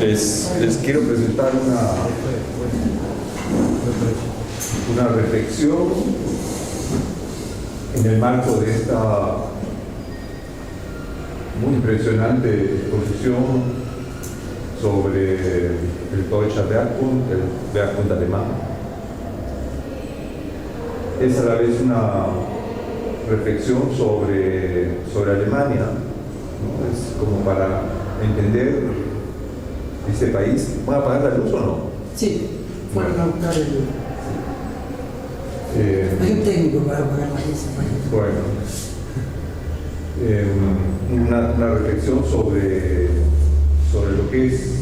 Les quiero presentar una reflexión en el marco de esta muy impresionante exposición sobre el Deutscher Werkbund, el Werkbund alemán. Es a la vez una reflexión sobre Alemania, ¿no? Es como para entender este país. ¿Van a apagar la luz o no? Sí, fueron a buscar el... Hay un técnico para apagar la luz. Bueno, una reflexión sobre lo que es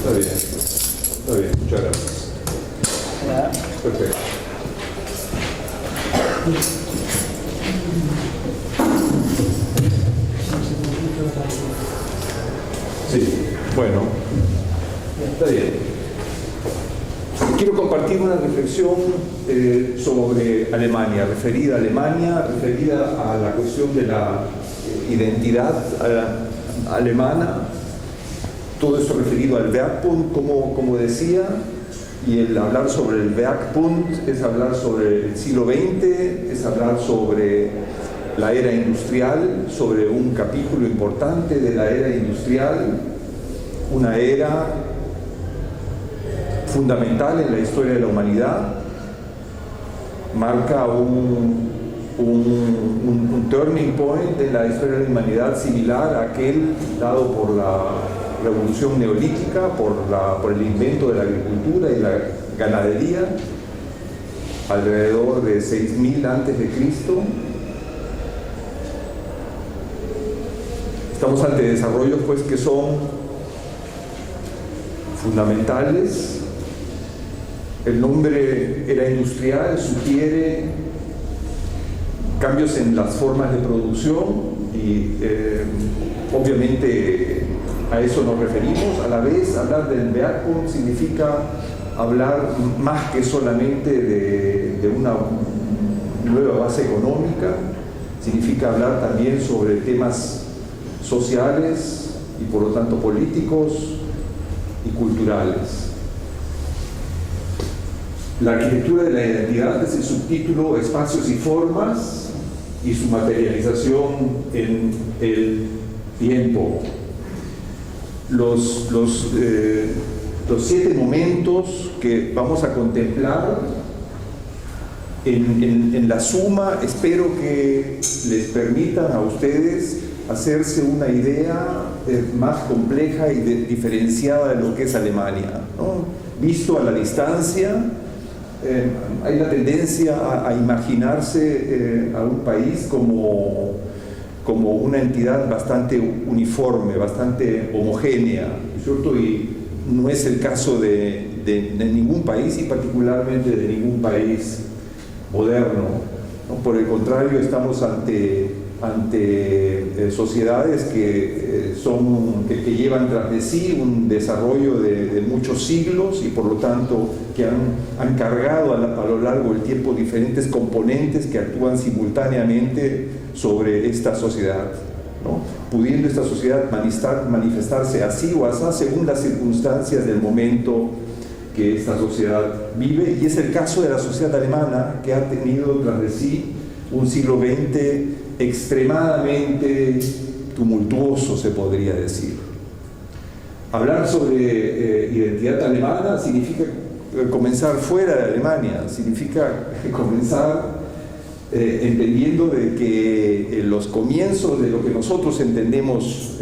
Está bien, muchas gracias. Perfecto. Sí, bueno, está bien. Quiero compartir una reflexión sobre Alemania, referida a la cuestión de la identidad alemana. Todo esto referido al Werkbund, como decía, y el hablar sobre el Werkbund es hablar sobre el siglo XX, es hablar sobre la era industrial, sobre un capítulo importante de la era industrial, una era fundamental en la historia de la humanidad, marca un turning point en la historia de la humanidad similar a aquel dado por la revolución neolítica, por el invento de la agricultura y la ganadería, alrededor de 6000 antes de Cristo. Estamos ante desarrollos pues que son fundamentales. El nombre era industrial, sugiere cambios en las formas de producción y obviamente a eso nos referimos. A la vez, hablar del Werkbund significa hablar más que solamente de una nueva base económica, significa hablar también sobre temas sociales y por lo tanto políticos y culturales. La arquitectura de la identidad es el subtítulo Espacios y Formas y su materialización en el tiempo. Los 7 momentos que vamos a contemplar en la suma, espero que les permitan a ustedes hacerse una idea más compleja y diferenciada de lo que es Alemania, ¿no? Visto a la distancia, hay la tendencia a imaginarse a un país como una entidad bastante uniforme, bastante homogénea, ¿cierto? Y no es el caso de ningún país y particularmente de ningún país moderno, ¿no? Por el contrario, estamos ante sociedades que llevan tras de sí un desarrollo de muchos siglos y por lo tanto que han cargado a lo largo del tiempo diferentes componentes que actúan simultáneamente sobre esta sociedad, ¿no? Pudiendo esta sociedad manifestarse así o así según las circunstancias del momento que esta sociedad vive, y es el caso de la sociedad alemana, que ha tenido tras de sí un siglo XX extremadamente tumultuoso, se podría decir. Hablar sobre identidad alemana significa comenzar fuera de Alemania, significa comenzar entendiendo de que los comienzos de lo que nosotros entendemos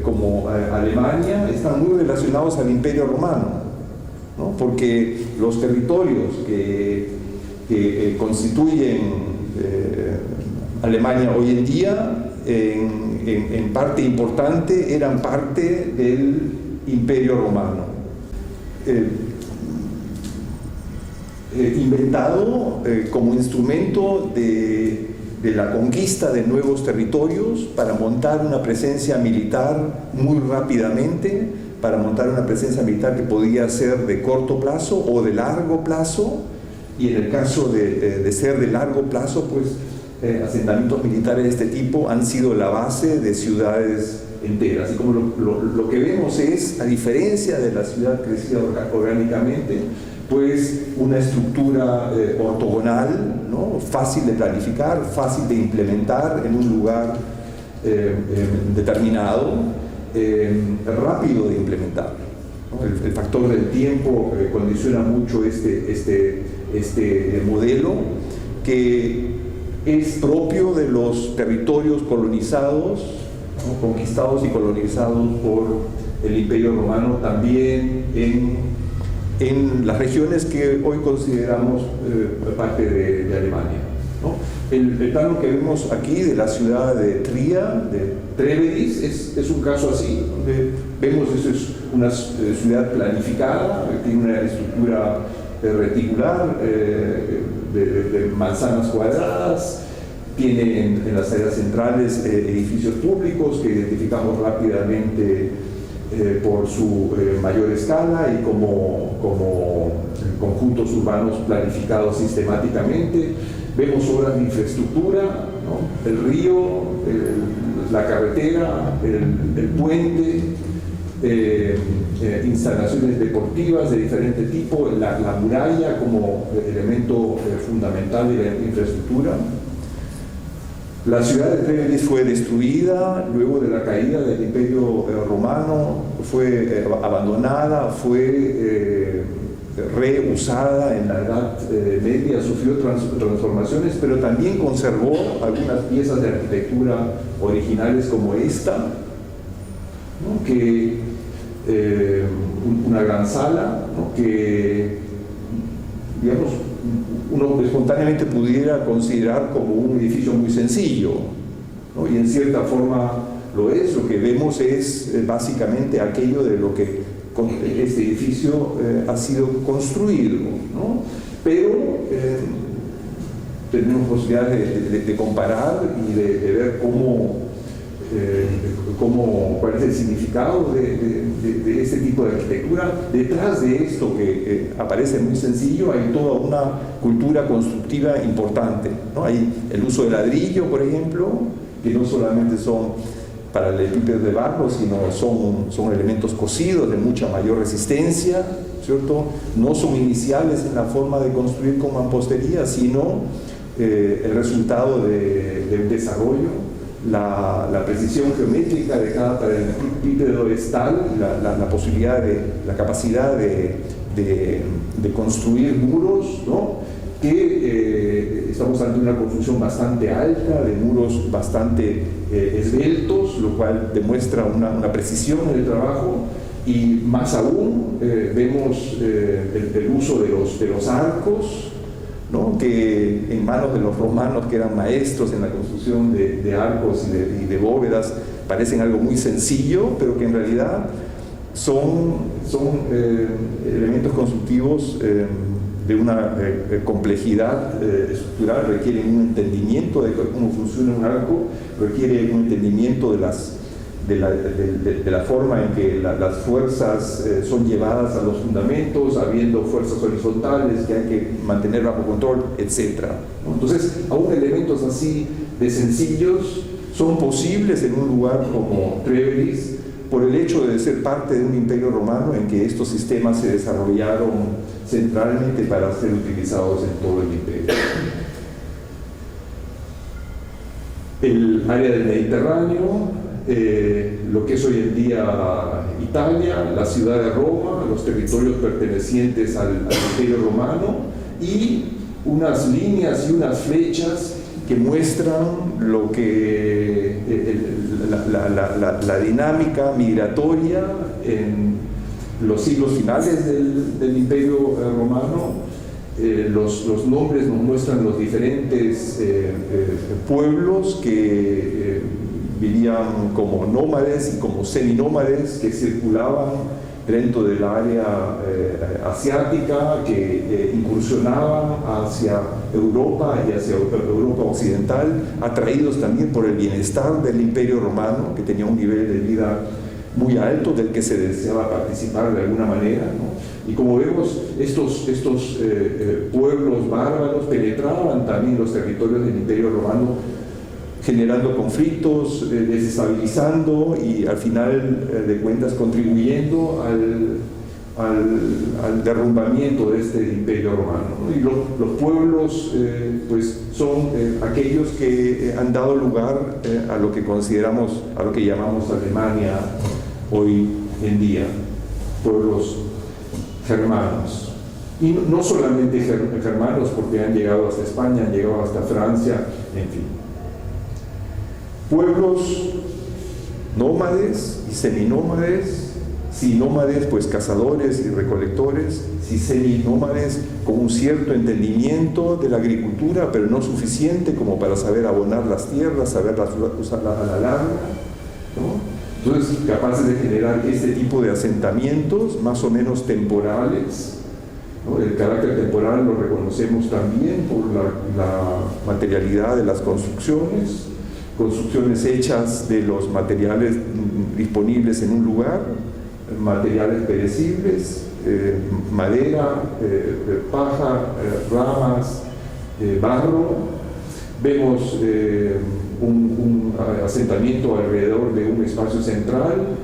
como Alemania están muy relacionados al Imperio Romano, ¿no? Porque los territorios que que constituyen Alemania hoy en día, en parte importante, eran parte del Imperio Romano. Inventado como instrumento de la conquista de nuevos territorios para montar una presencia militar muy rápidamente, para montar una presencia militar que podía ser de corto plazo o de largo plazo, y en el caso de ser de largo plazo, pues asentamientos militares de este tipo han sido la base de ciudades enteras. Y como lo que vemos es, a diferencia de la ciudad crecida orgánicamente, pues una estructura ortogonal, ¿no? Fácil de planificar, fácil de implementar en un lugar determinado, rápido de implementar, ¿no? El factor del tiempo condiciona mucho este modelo, que es propio de los territorios colonizados, ¿no? Conquistados y colonizados por el Imperio Romano, también en las regiones que hoy consideramos parte de Alemania, ¿no? El plano que vemos aquí de la ciudad de Tria, de Treveris, es un caso así, donde vemos eso es una ciudad planificada, tiene una estructura reticular de manzanas cuadradas, tiene en las áreas centrales edificios públicos que identificamos rápidamente por su mayor escala y como conjuntos urbanos planificados sistemáticamente. Vemos obras de infraestructura, ¿no? El río, la carretera, el puente, instalaciones deportivas de diferente tipo, la muralla como elemento fundamental de la infraestructura. La ciudad de Treveris fue destruida luego de la caída del Imperio Romano, fue abandonada, fue reusada en la Edad Media, sufrió transformaciones, pero también conservó algunas piezas de arquitectura originales como esta, ¿no? Que una gran sala, ¿no? Que, digamos, uno espontáneamente pudiera considerar como un edificio muy sencillo, ¿no? Y en cierta forma lo es. Lo que vemos es básicamente aquello de lo que este edificio ha sido construido, ¿no? Pero tenemos posibilidad de comparar y de ver cuál es el significado de este tipo de arquitectura. Detrás de esto que aparece muy sencillo hay toda una cultura constructiva importante, ¿no? Hay el uso de ladrillo, por ejemplo, que no solamente son paralelepípedos de barro, sino son elementos cocidos de mucha mayor resistencia, ¿cierto? No son iniciales en la forma de construir con mampostería, sino el resultado de un desarrollo. La precisión geométrica de cada paralelepípedo es tal, la posibilidad la capacidad de construir muros, ¿no? Que estamos ante una construcción bastante alta, de muros bastante esbeltos, lo cual demuestra una precisión en el trabajo. Y más aún vemos el uso de los arcos, ¿no? Que en manos de los romanos, que eran maestros en la construcción de arcos y de bóvedas, parecen algo muy sencillo, pero que en realidad son elementos constructivos de una complejidad estructural, requieren un entendimiento de cómo funciona un arco, requiere un entendimiento de la forma en que las fuerzas son llevadas a los fundamentos, habiendo fuerzas horizontales que hay que mantener bajo control, etc. Entonces, aún elementos así de sencillos son posibles en un lugar como Treveris por el hecho de ser parte de un imperio romano en que estos sistemas se desarrollaron centralmente para ser utilizados en todo el imperio. El área del Mediterráneo, lo que es hoy en día Italia, la ciudad de Roma, los territorios pertenecientes al Imperio Romano, y unas líneas y unas flechas que muestran lo que la dinámica migratoria en los siglos finales del Imperio Romano, Los nombres nos muestran los diferentes pueblos que vivían como nómades y como seminómades, que circulaban dentro del área asiática, que incursionaban hacia Europa y hacia Europa occidental, atraídos también por el bienestar del Imperio Romano, que tenía un nivel de vida muy alto del que se deseaba participar de alguna manera, ¿no? Y como vemos, estos pueblos bárbaros penetraban también los territorios del Imperio Romano, generando conflictos, desestabilizando y al final de cuentas contribuyendo al derrumbamiento de este Imperio Romano, ¿no? Y los pueblos pues son aquellos que han dado lugar a lo que consideramos, a lo que llamamos Alemania hoy en día, pueblos germanos. Y no solamente germanos, porque han llegado hasta España, han llegado hasta Francia, en fin. Pueblos nómades y seminómades, si nómades pues cazadores y recolectores, si seminómades con un cierto entendimiento de la agricultura, pero no suficiente como para saber abonar las tierras, saberlas usar a la larga, ¿no? Entonces, capaces de generar este tipo de asentamientos más o menos temporales, ¿no? El carácter temporal lo reconocemos también por la materialidad de las construcciones hechas de los materiales disponibles en un lugar, materiales perecibles, madera, paja, ramas, barro. Vemos un asentamiento alrededor de un espacio central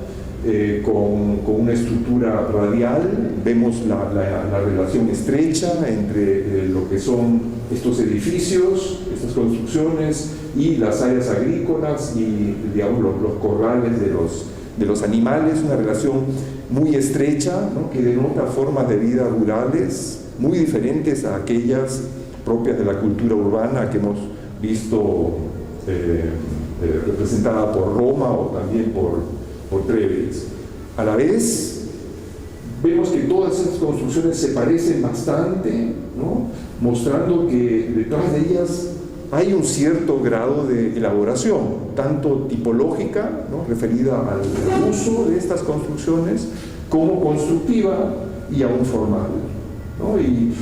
con una estructura radial. Vemos la relación estrecha entre lo que son estos edificios, estas construcciones y las áreas agrícolas y, digamos, los corrales de los animales, una relación muy estrecha, ¿no? Que denota formas de vida rurales muy diferentes a aquellas propias de la cultura urbana que hemos visto representada por Roma o también por Treves. A la vez, vemos que todas estas construcciones se parecen bastante, ¿no? Mostrando que detrás de ellas hay un cierto grado de elaboración, tanto tipológica, ¿no? Referida al uso de estas construcciones, como constructiva y aún formal, ¿no? Y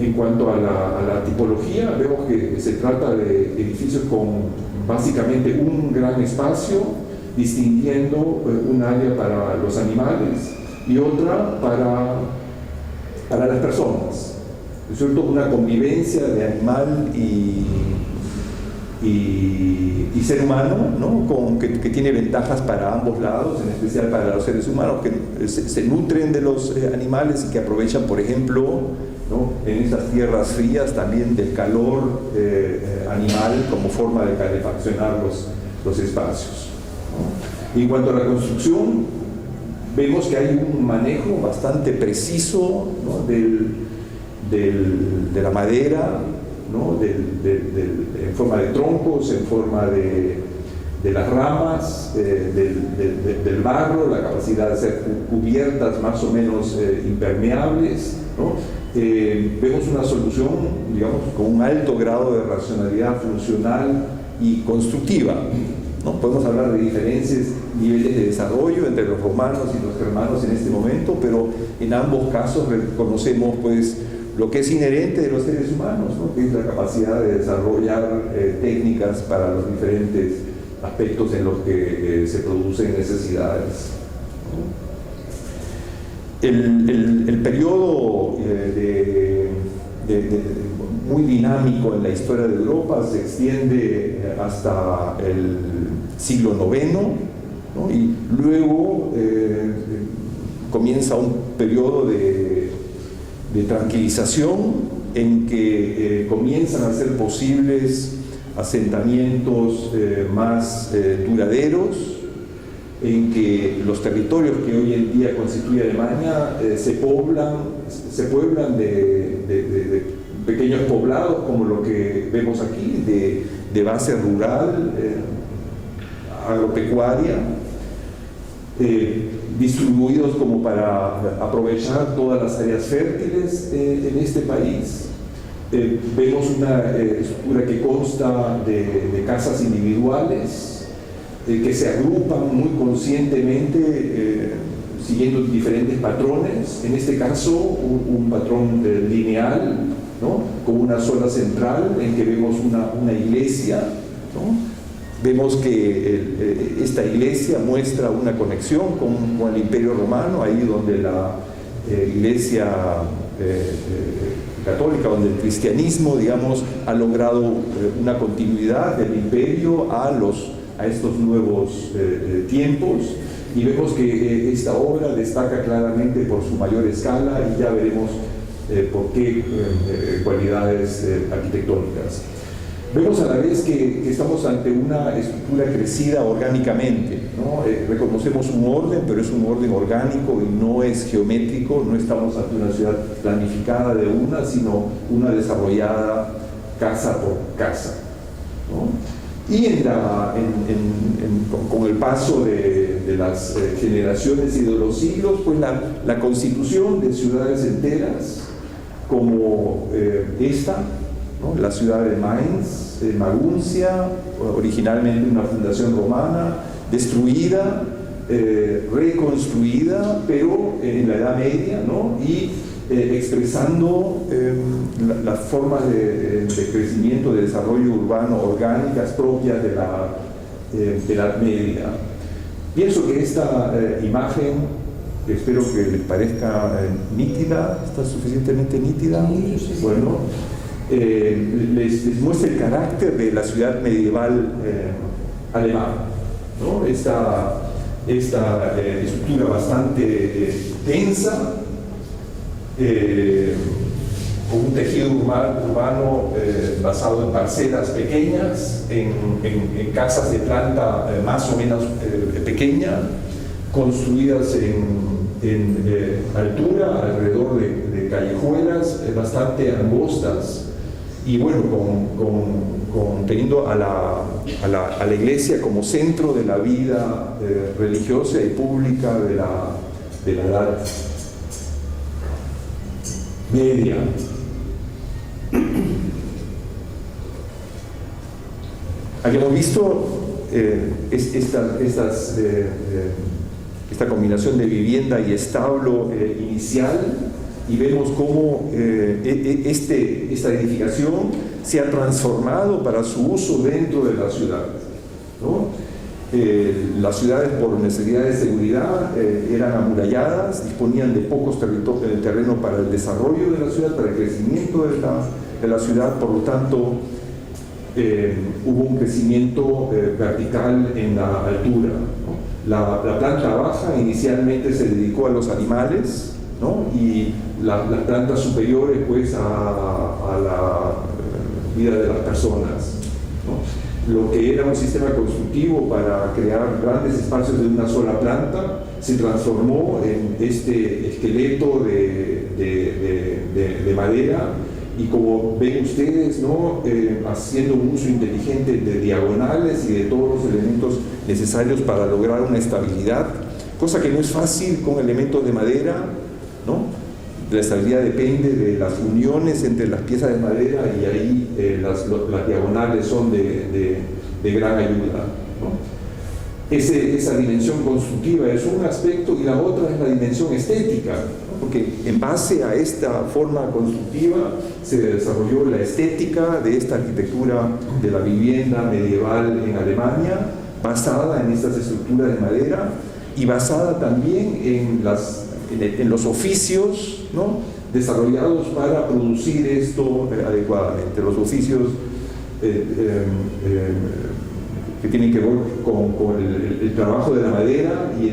en cuanto a la tipología, vemos que se trata de edificios con básicamente un gran espacio, distinguiendo un área para los animales y otra para las personas, ¿no es cierto? Una convivencia de animal y ser humano, ¿no? que tiene ventajas para ambos lados, en especial para los seres humanos que se nutren de los animales y que aprovechan, por ejemplo, ¿no? En estas tierras frías también del calor animal como forma de calefaccionar los espacios, ¿no? Y en cuanto a la construcción, vemos que hay un manejo bastante preciso, ¿no? de la madera, ¿no? En forma de troncos, en forma de las ramas, del barro, la capacidad de hacer cubiertas más o menos impermeables, ¿no? Vemos una solución, digamos, con un alto grado de racionalidad funcional y constructiva, ¿no? Podemos hablar de diferentes niveles de desarrollo entre los romanos y los germanos en este momento, pero en ambos casos reconocemos pues lo que es inherente de los seres humanos, ¿no? Que es la capacidad de desarrollar técnicas para los diferentes aspectos en los que se producen necesidades, ¿no? El periodo muy dinámico en la historia de Europa se extiende hasta el siglo IX, ¿no? Y luego comienza un periodo de tranquilización en que comienzan a ser posibles asentamientos más duraderos, en que los territorios que hoy en día constituye Alemania se pueblan de pequeños poblados como lo que vemos aquí, de base rural, agropecuaria, distribuidos como para aprovechar todas las áreas fértiles en este país. Vemos una estructura que consta de casas individuales que se agrupan muy conscientemente siguiendo diferentes patrones. En este caso un patrón lineal, ¿no?, con una sola central en que vemos una iglesia, ¿no? Vemos que esta iglesia muestra una conexión con el Imperio Romano, ahí donde la iglesia católica, donde el cristianismo, digamos, ha logrado una continuidad del imperio a estos nuevos tiempos. Y vemos que esta obra destaca claramente por su mayor escala, y ya veremos por qué cualidades arquitectónicas. Vemos a la vez que estamos ante una estructura crecida orgánicamente, ¿no? Reconocemos un orden, pero es un orden orgánico y no es geométrico. No estamos ante una ciudad planificada de una, sino una desarrollada casa por casa, ¿no? Y con el paso de las generaciones y de los siglos, pues la constitución de ciudades enteras como esta, ¿no?, la ciudad de Mainz, Maguncia, originalmente una fundación romana, destruida, reconstruida, pero en la Edad Media, ¿no?, y expresando las formas de crecimiento, de desarrollo urbano orgánicas propias de la Edad Media. Pienso que esta imagen, que espero que les parezca nítida, ¿está suficientemente nítida? Bueno, les muestra el carácter de la ciudad medieval alemana, ¿no? Esta estructura bastante densa, con un tejido urbano basado en parcelas pequeñas, en casas de planta más o menos pequeña, construidas en altura, alrededor de callejuelas bastante angostas, y bueno, teniendo a la iglesia como centro de la vida religiosa y pública de la Edad Media. Habíamos visto esta combinación de vivienda y establo inicial, y vemos cómo esta edificación se ha transformado para su uso dentro de la ciudad, ¿no? Las ciudades, por necesidad de seguridad, eran amuralladas, disponían de pocos terrenos para el desarrollo de la ciudad, para el crecimiento de la ciudad. Por lo tanto, hubo un crecimiento vertical en la altura, ¿no? La planta baja inicialmente se dedicó a los animales, ¿no?, y las plantas superiores pues a la vida de las personas, ¿no? Lo que era un sistema constructivo para crear grandes espacios de una sola planta se transformó en este esqueleto de madera, y como ven ustedes, ¿no?, haciendo un uso inteligente de diagonales y de todos los elementos necesarios para lograr una estabilidad, cosa que no es fácil con elementos de madera, ¿no? La estabilidad depende de las uniones entre las piezas de madera, y ahí las diagonales son de gran ayuda, ¿no? Esa dimensión constructiva es un aspecto, y la otra es la dimensión estética, ¿no?, porque en base a esta forma constructiva se desarrolló la estética de esta arquitectura de la vivienda medieval en Alemania, basada en estas estructuras de madera y basada también en los oficios, ¿no?, desarrollados para producir esto adecuadamente. Los oficios que tienen que ver con el trabajo de la madera, y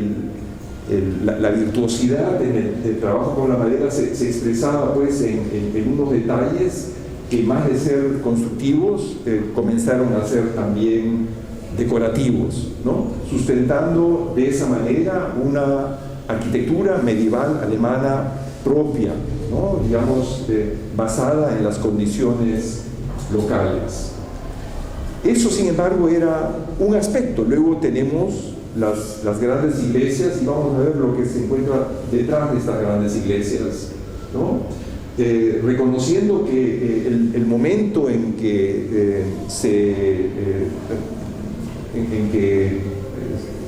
la virtuosidad en el trabajo con la madera se expresaba pues en unos detalles que, más de ser constructivos, comenzaron a ser también decorativos, ¿no?, sustentando de esa manera una arquitectura medieval alemana propia, ¿no?, digamos, basada en las condiciones locales. Eso, sin embargo, era un aspecto. Luego tenemos las grandes iglesias y vamos a ver lo que se encuentra detrás de estas grandes iglesias, ¿no? Reconociendo que el momento en que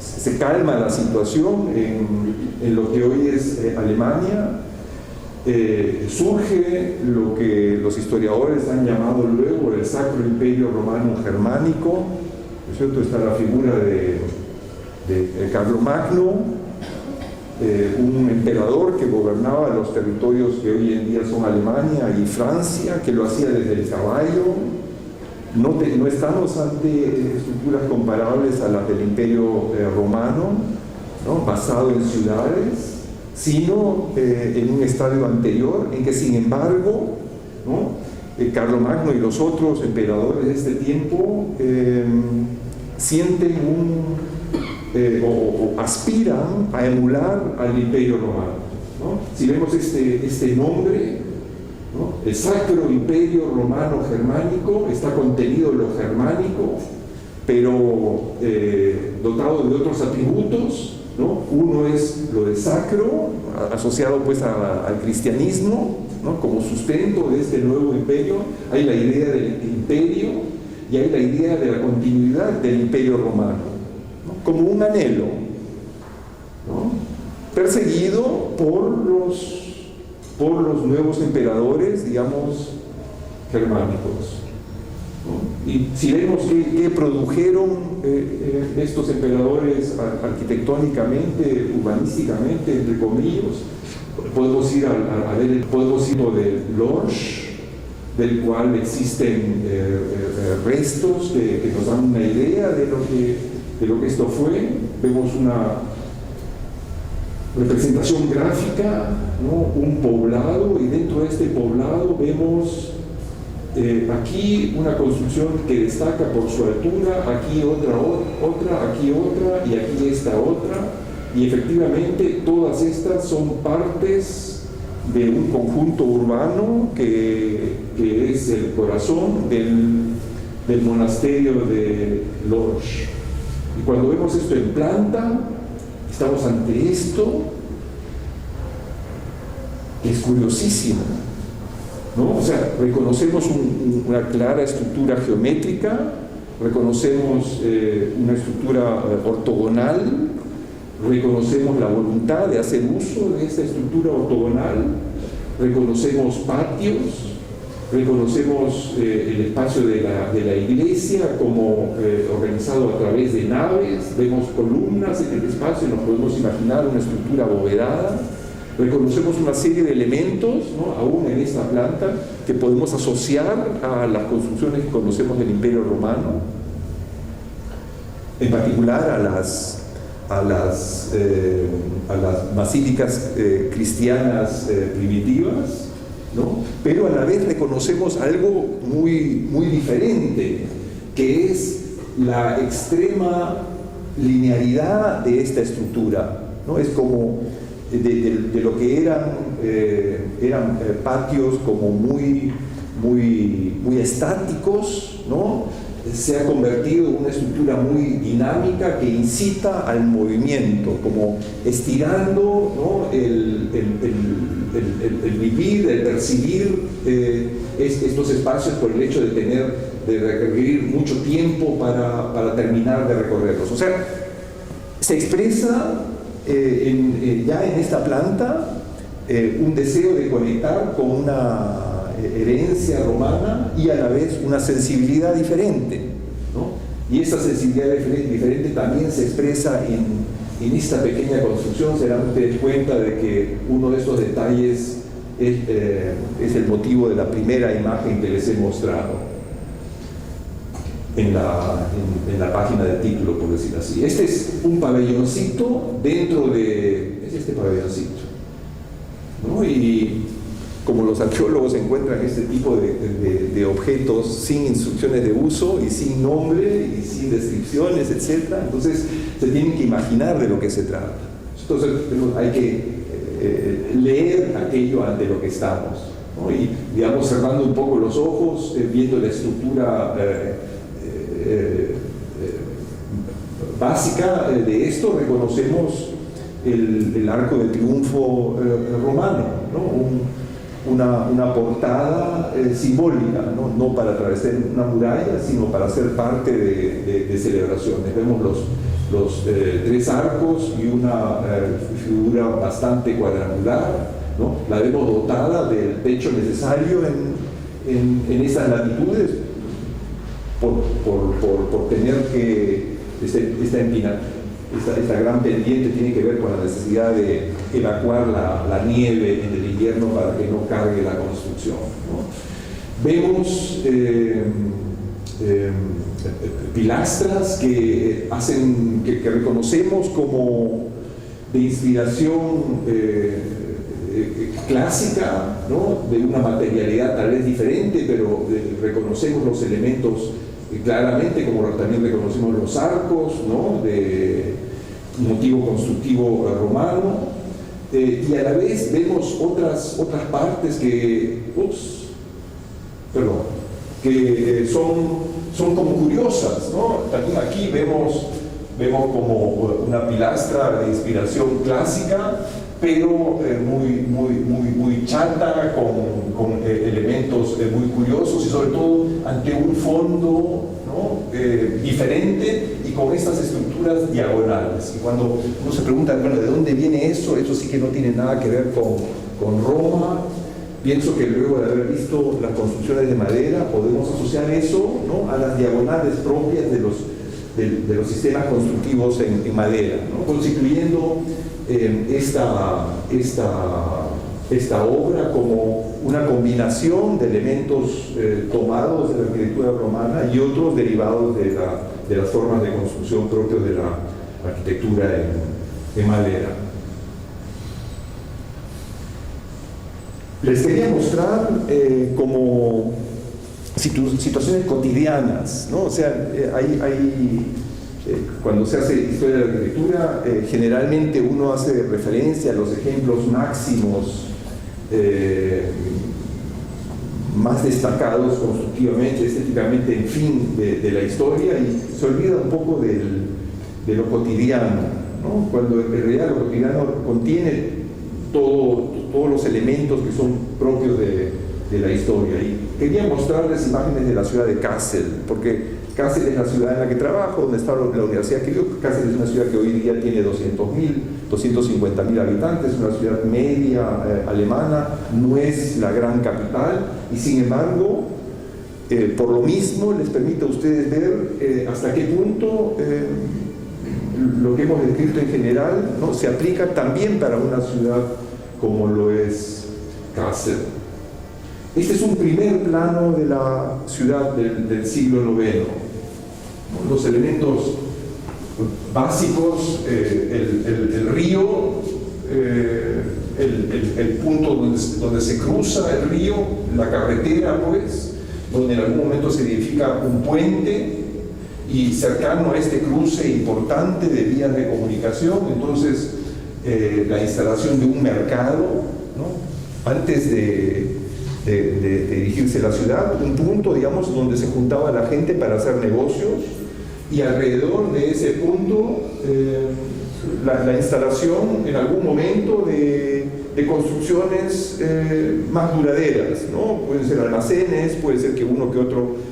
se calma la situación en lo que hoy es Alemania, surge lo que los historiadores han llamado luego el Sacro Imperio Romano Germánico, ¿no es cierto? Está la figura de Carlomagno, un emperador que gobernaba los territorios que hoy en día son Alemania y Francia, que lo hacía desde el caballo. No estamos ante estructuras comparables a las del Imperio Romano, ¿no? Basado en ciudades, sino en un estadio anterior en que, sin embargo, ¿no? Carlomagno y los otros emperadores de este tiempo sienten o aspiran a emular al Imperio Romano, ¿no? Si vemos este nombre, ¿no? El Sacro Imperio Romano Germánico, está contenido en lo germánico, pero dotado de otros atributos, ¿no? Uno es lo de sacro, asociado pues al cristianismo, ¿no? Como sustento de este nuevo imperio. Hay la idea del imperio y hay la idea de la continuidad del Imperio Romano, ¿no? Como un anhelo, ¿no? Perseguido por los nuevos emperadores, digamos, germánicos, ¿no? Y si vemos qué produjeron estos emperadores arquitectónicamente, urbanísticamente, entre comillas, podemos ir a ver, podemos ir de Lorsch, del cual existen restos que nos dan una idea de lo que esto fue. Vemos una representación gráfica, ¿no? Un poblado, y dentro de este poblado vemos aquí una construcción que destaca por su altura, aquí otra, aquí otra, y aquí esta otra, y efectivamente todas estas son partes de un conjunto urbano que es el corazón del monasterio de Lorsch. Y cuando vemos esto en planta, estamos ante esto, que es curiosísimo, ¿no? O sea, reconocemos una clara estructura geométrica, reconocemos una estructura ortogonal, reconocemos la voluntad de hacer uso de esta estructura ortogonal, reconocemos patios, reconocemos el espacio de la iglesia como organizado a través de naves, vemos columnas en el espacio, nos podemos imaginar una estructura abovedada. Reconocemos una serie de elementos, ¿no? Aún en esta planta, que podemos asociar a las construcciones que conocemos del Imperio Romano, en particular a las basílicas cristianas primitivas, ¿no? Pero a la vez reconocemos algo muy, muy diferente, que es la extrema linearidad de esta estructura, ¿no? Es como de lo que eran patios como muy estáticos, ¿no? Se ha convertido en una estructura muy dinámica que incita al movimiento, como estirando, ¿no? el vivir, el percibir estos espacios por el hecho de requerir mucho tiempo para terminar de recorrerlos. O sea, se expresa ya en esta planta un deseo de conectar con una herencia romana y a la vez una sensibilidad diferente, ¿no? Y esa sensibilidad diferente también se expresa en esta pequeña construcción. Se dan ustedes cuenta de que uno de estos detalles es el motivo de la primera imagen que les he mostrado en la página de título, por decir así. Este es un pabelloncito dentro de... es este pabelloncito, ¿no? Y como los arqueólogos encuentran este tipo de objetos sin instrucciones de uso y sin nombre y sin descripciones, etc., entonces se tienen que imaginar de lo que se trata. Entonces hay que leer aquello ante lo que estamos, ¿no? Y, digamos, cerrando un poco los ojos, viendo la estructura básica de esto reconocemos el arco de triunfo romano, ¿no? Una portada simbólica, no para atravesar una muralla, sino para ser parte de celebraciones. Vemos los tres arcos y una figura bastante cuadrangular, ¿no? La vemos dotada del techo necesario en esas latitudes por tener que esta gran pendiente tiene que ver con la necesidad de evacuar la nieve en el invierno para que no cargue la construcción, ¿no? Vemos pilastras que reconocemos como de inspiración clásica, ¿no? De una materialidad tal vez diferente, pero reconocemos los elementos claramente, como también reconocemos los arcos, ¿no? De motivo constructivo romano, y a la vez vemos otras partes que son como curiosas, ¿no? También aquí vemos como una pilastra de inspiración clásica, pero muy chata, con elementos muy curiosos y sobre todo ante un fondo, ¿no? Diferente y con estas estructuras diagonales. Y cuando uno se pregunta, bueno, ¿de dónde viene eso? Eso sí que no tiene nada que ver con Roma. Pienso que luego de haber visto las construcciones de madera podemos asociar eso, ¿no? A las diagonales propias de los sistemas constructivos en madera, ¿no? Constituyendo esta obra como una combinación de elementos tomados de la arquitectura romana y otros derivados de las formas de construcción propios de la arquitectura en madera. Les quería mostrar como situaciones cotidianas, ¿no? O sea, cuando se hace historia de la arquitectura, generalmente uno hace referencia a los ejemplos máximos más destacados constructivamente, estéticamente, en fin, de la historia, y se olvida un poco de lo cotidiano, ¿no? Cuando en realidad lo cotidiano contiene todos los elementos que son propios de la historia. Y quería mostrarles imágenes de la ciudad de Kassel, porque Kassel es la ciudad en la que trabajo, donde está la universidad que vivo. Kassel es una ciudad que hoy día tiene 250.000 habitantes, una ciudad media alemana, no es la gran capital, y sin embargo, por lo mismo les permite a ustedes ver hasta qué punto lo que hemos descrito en general, ¿no? Se aplica también para una ciudad como lo es Kassel. Este es un primer plano de la ciudad del siglo IX. Los elementos básicos, el río, el punto donde se cruza el río, la carretera, pues, donde en algún momento se edifica un puente, y cercano a este cruce importante de vías de comunicación, entonces la instalación de un mercado, ¿no? Antes de dirigirse a la ciudad, un punto, digamos, donde se juntaba la gente para hacer negocios, y alrededor de ese punto la instalación en algún momento de construcciones más duraderas, ¿no? Pueden ser almacenes, puede ser que uno que otro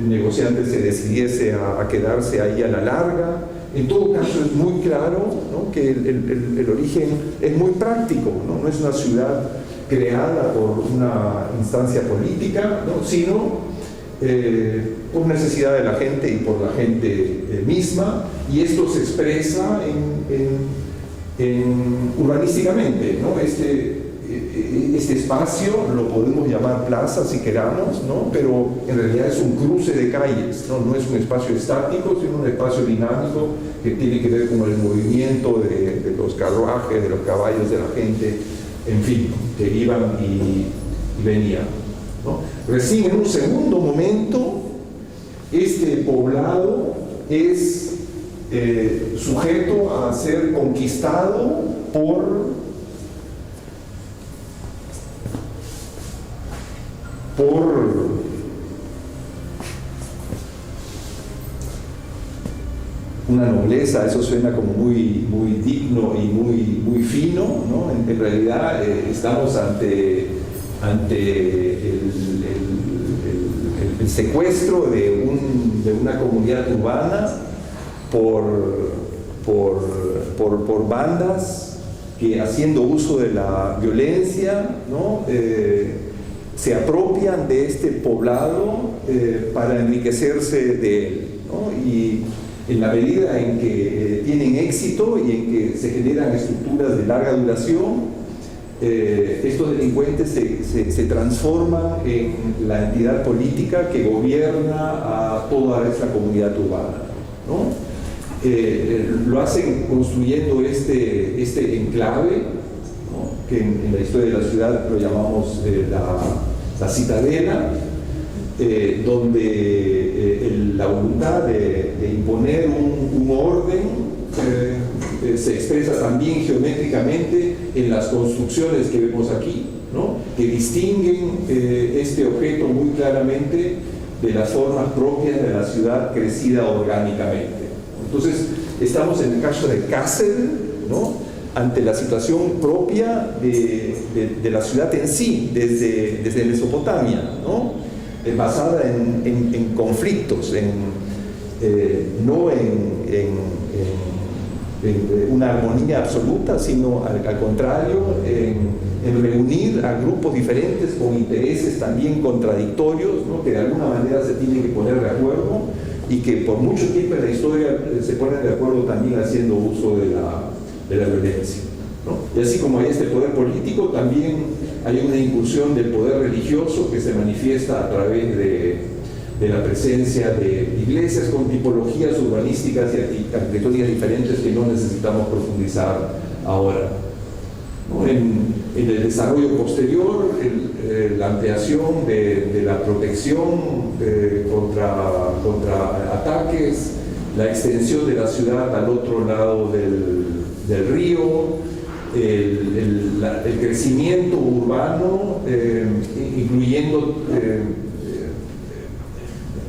negociante se decidiese a quedarse ahí a la larga. En todo caso es muy claro, ¿no? Que el origen es muy práctico, ¿no? No es una ciudad creada por una instancia política, ¿no? Sino por necesidad de la gente y por la gente misma, y esto se expresa urbanísticamente, ¿no? Este espacio lo podemos llamar plaza si queramos, ¿no? Pero en realidad es un cruce de calles, ¿no? No es un espacio estático, sino un espacio dinámico que tiene que ver con el movimiento de los carruajes, de los caballos, de la gente, en fin, que iban y venían, ¿no? Recién en un segundo momento, este poblado es sujeto a ser conquistado por una nobleza, eso suena como muy, muy digno y muy, muy fino, ¿no? En realidad estamos ante el secuestro de una comunidad urbana por bandas que, haciendo uso de la violencia, ¿no? Se apropian de este poblado para enriquecerse de él, ¿no? Y en la medida en que tienen éxito y en que se generan estructuras de larga duración, estos delincuentes se transforman en la entidad política que gobierna a toda esta comunidad urbana, ¿no? Lo hacen construyendo este enclave, ¿no? Que en la historia de la ciudad lo llamamos la citadela, donde la voluntad de imponer un orden se expresa también geométricamente en las construcciones que vemos aquí, ¿no? Que distinguen este objeto muy claramente de las formas propias de la ciudad crecida orgánicamente. Entonces, estamos en el caso de Kassel, ¿no? Ante la situación propia de la ciudad en sí, desde Mesopotamia, ¿no? Basada en conflictos, no en una armonía absoluta, sino al contrario, en reunir a grupos diferentes con intereses también contradictorios, ¿no? Que de alguna manera se tienen que poner de acuerdo y que por mucho tiempo en la historia se ponen de acuerdo también haciendo uso de la violencia, ¿no? Y así como hay este poder político, también hay una incursión del poder religioso que se manifiesta a través de la presencia de iglesias con tipologías urbanísticas y arquitectónicas diferentes que no necesitamos profundizar ahora, ¿no? En el desarrollo posterior, la ampliación de la protección contra ataques, la extensión de la ciudad al otro lado del río, el crecimiento urbano, incluyendo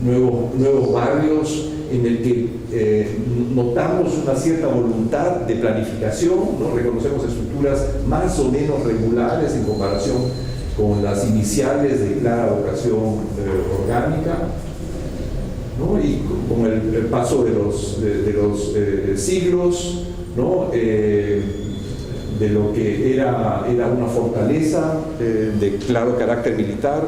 nuevos barrios en el que notamos una cierta voluntad de planificación, ¿no? Reconocemos estructuras más o menos regulares en comparación con las iniciales de clara vocación orgánica, ¿no? Y con el paso de los siglos, ¿no? De lo que era una fortaleza de claro carácter militar,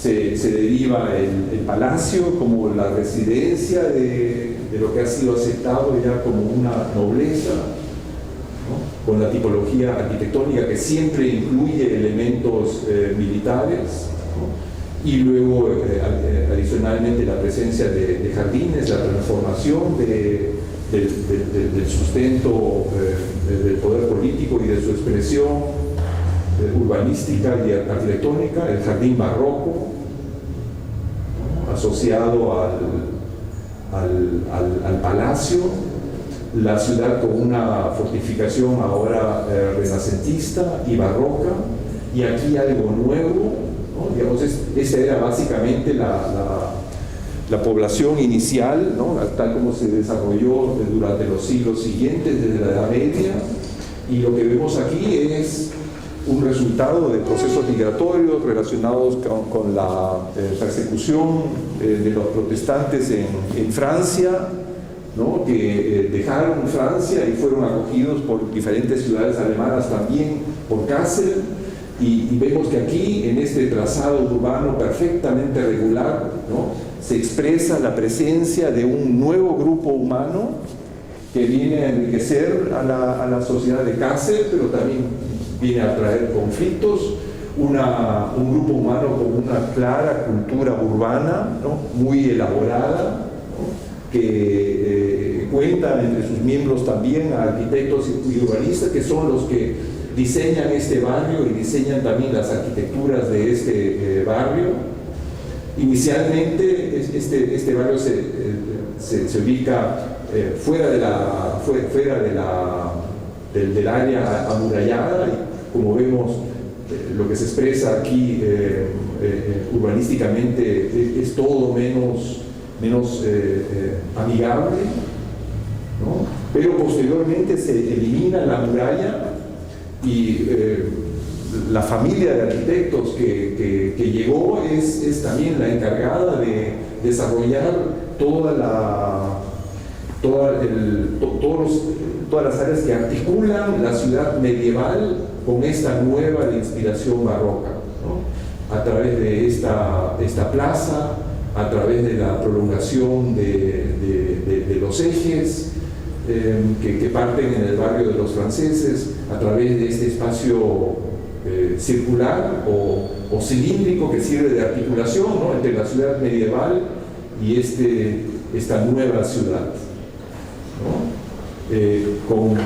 se deriva el palacio como la residencia de lo que ha sido aceptado ya como una nobleza, ¿no? Con la tipología arquitectónica que siempre incluye elementos militares, ¿no? Y luego adicionalmente la presencia de jardines, la transformación del sustento del poder político y de su expresión urbanística y arquitectónica, el jardín barroco, ¿no? Asociado al palacio, la ciudad con una fortificación ahora renacentista y barroca, y aquí algo nuevo, ¿no? Digamos, esta era básicamente la población inicial, ¿no? Tal como se desarrolló durante los siglos siguientes, desde la Edad Media, y lo que vemos aquí es un resultado de procesos migratorios relacionados con la persecución de los protestantes en Francia, ¿no? Que dejaron Francia y fueron acogidos por diferentes ciudades alemanas, también por Kassel, y vemos que aquí, en este trazado urbano perfectamente regular, ¿no? Se expresa la presencia de un nuevo grupo humano que viene a enriquecer a la sociedad de Kassel, pero también viene a traer conflictos, un grupo humano con una clara cultura urbana, ¿no? Muy elaborada, ¿no? Que cuentan entre sus miembros también a arquitectos y urbanistas, que son los que diseñan este barrio y diseñan también las arquitecturas de este barrio. Inicialmente este barrio se ubica fuera del área amurallada, y como vemos lo que se expresa aquí urbanísticamente es todo menos amigable, ¿no? Pero posteriormente se elimina la muralla y la familia de arquitectos que llegó es también la encargada de desarrollar todas las áreas que articulan la ciudad medieval con esta nueva de inspiración barroca, ¿no? A través de esta plaza, a través de la prolongación de los ejes que parten en el barrio de los franceses, a través de este espacio circular o cilíndrico que sirve de articulación, ¿no? Entre la ciudad medieval y esta nueva ciudad, ¿no? Con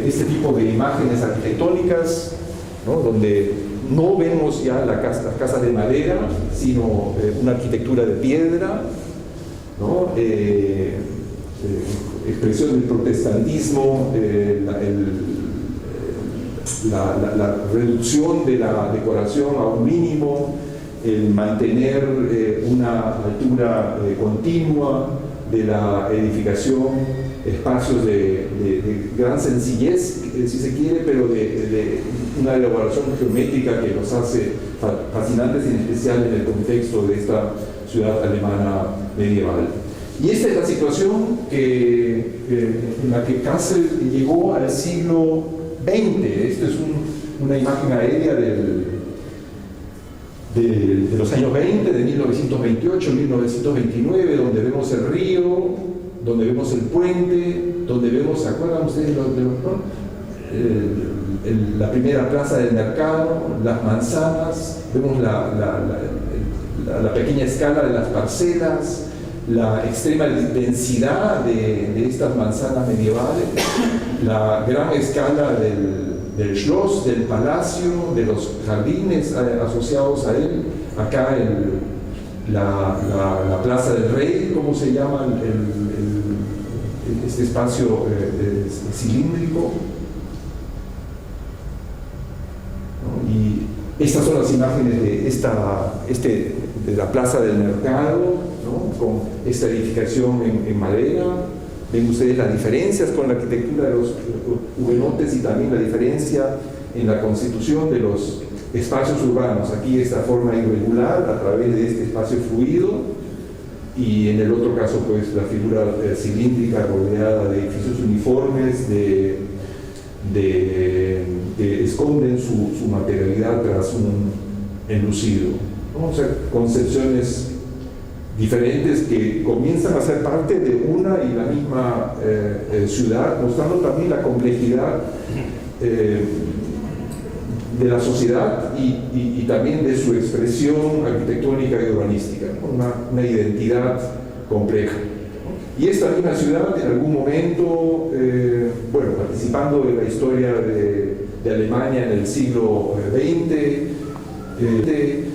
este tipo de imágenes arquitectónicas, ¿no? Donde no vemos ya las casas de madera, sino una arquitectura de piedra, ¿no? Expresión del protestantismo, la reducción de la decoración a un mínimo, el mantener una altura continua de la edificación, espacios de gran sencillez, si se quiere, pero de una elaboración geométrica que los hace fascinantes, en especial en el contexto de esta ciudad alemana medieval. Y esta es la situación en la que Kassel llegó al siglo XX. Esta es una imagen aérea de los años 20, de 1928, 1929, donde vemos el río, donde vemos el puente, donde vemos, ¿se acuerdan ustedes la primera plaza del mercado, las manzanas, vemos la pequeña escala de las parcelas, la extrema densidad de estas manzanas medievales, la gran escala del Schloss, del palacio, de los jardines asociados a él, acá la Plaza del Rey, ¿cómo se llama este espacio cilíndrico? ¿No? Y estas son las imágenes de la Plaza del Mercado, ¿no? Con esta edificación en madera. Ven ustedes las diferencias con la arquitectura de los hugonotes y también la diferencia en la constitución de los espacios urbanos. Aquí esta forma irregular a través de este espacio fluido, y en el otro caso pues la figura cilíndrica rodeada de edificios uniformes que esconden su materialidad tras un enlucido, ¿no? O sea, concepciones diferentes que comienzan a ser parte de una y la misma ciudad, mostrando también la complejidad de la sociedad y también de su expresión arquitectónica y urbanística, ¿no? Una identidad compleja, ¿no? Y esta misma ciudad en algún momento, bueno, participando de la historia de Alemania en el siglo XX,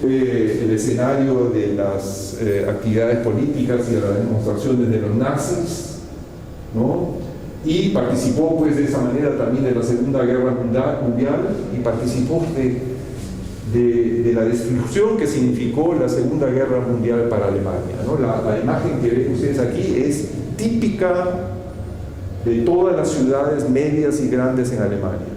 fue el escenario de las actividades políticas y de las demostraciones de los nazis, ¿no? Y participó pues de esa manera también de la Segunda Guerra Mundial y participó de la destrucción que significó la Segunda Guerra Mundial para Alemania, ¿no? La imagen que ven ustedes aquí es típica de todas las ciudades medias y grandes en Alemania.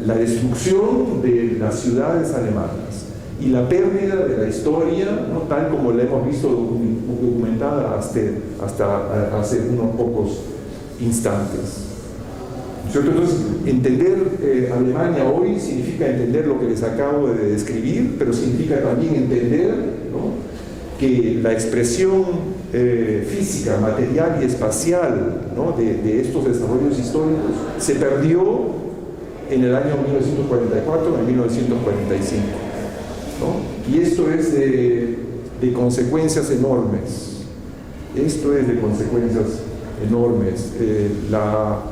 La destrucción de las ciudades alemanas y la pérdida de la historia, ¿no? Tal como la hemos visto documentada hasta hace unos pocos instantes, ¿cierto? Entonces, entender Alemania hoy significa entender lo que les acabo de describir, pero significa también entender, ¿no? Que la expresión física, material y espacial, ¿no? de estos desarrollos históricos se perdió en el año 1944, en 1945, ¿no? Y esto es de consecuencias enormes. Esto es de consecuencias enormes. La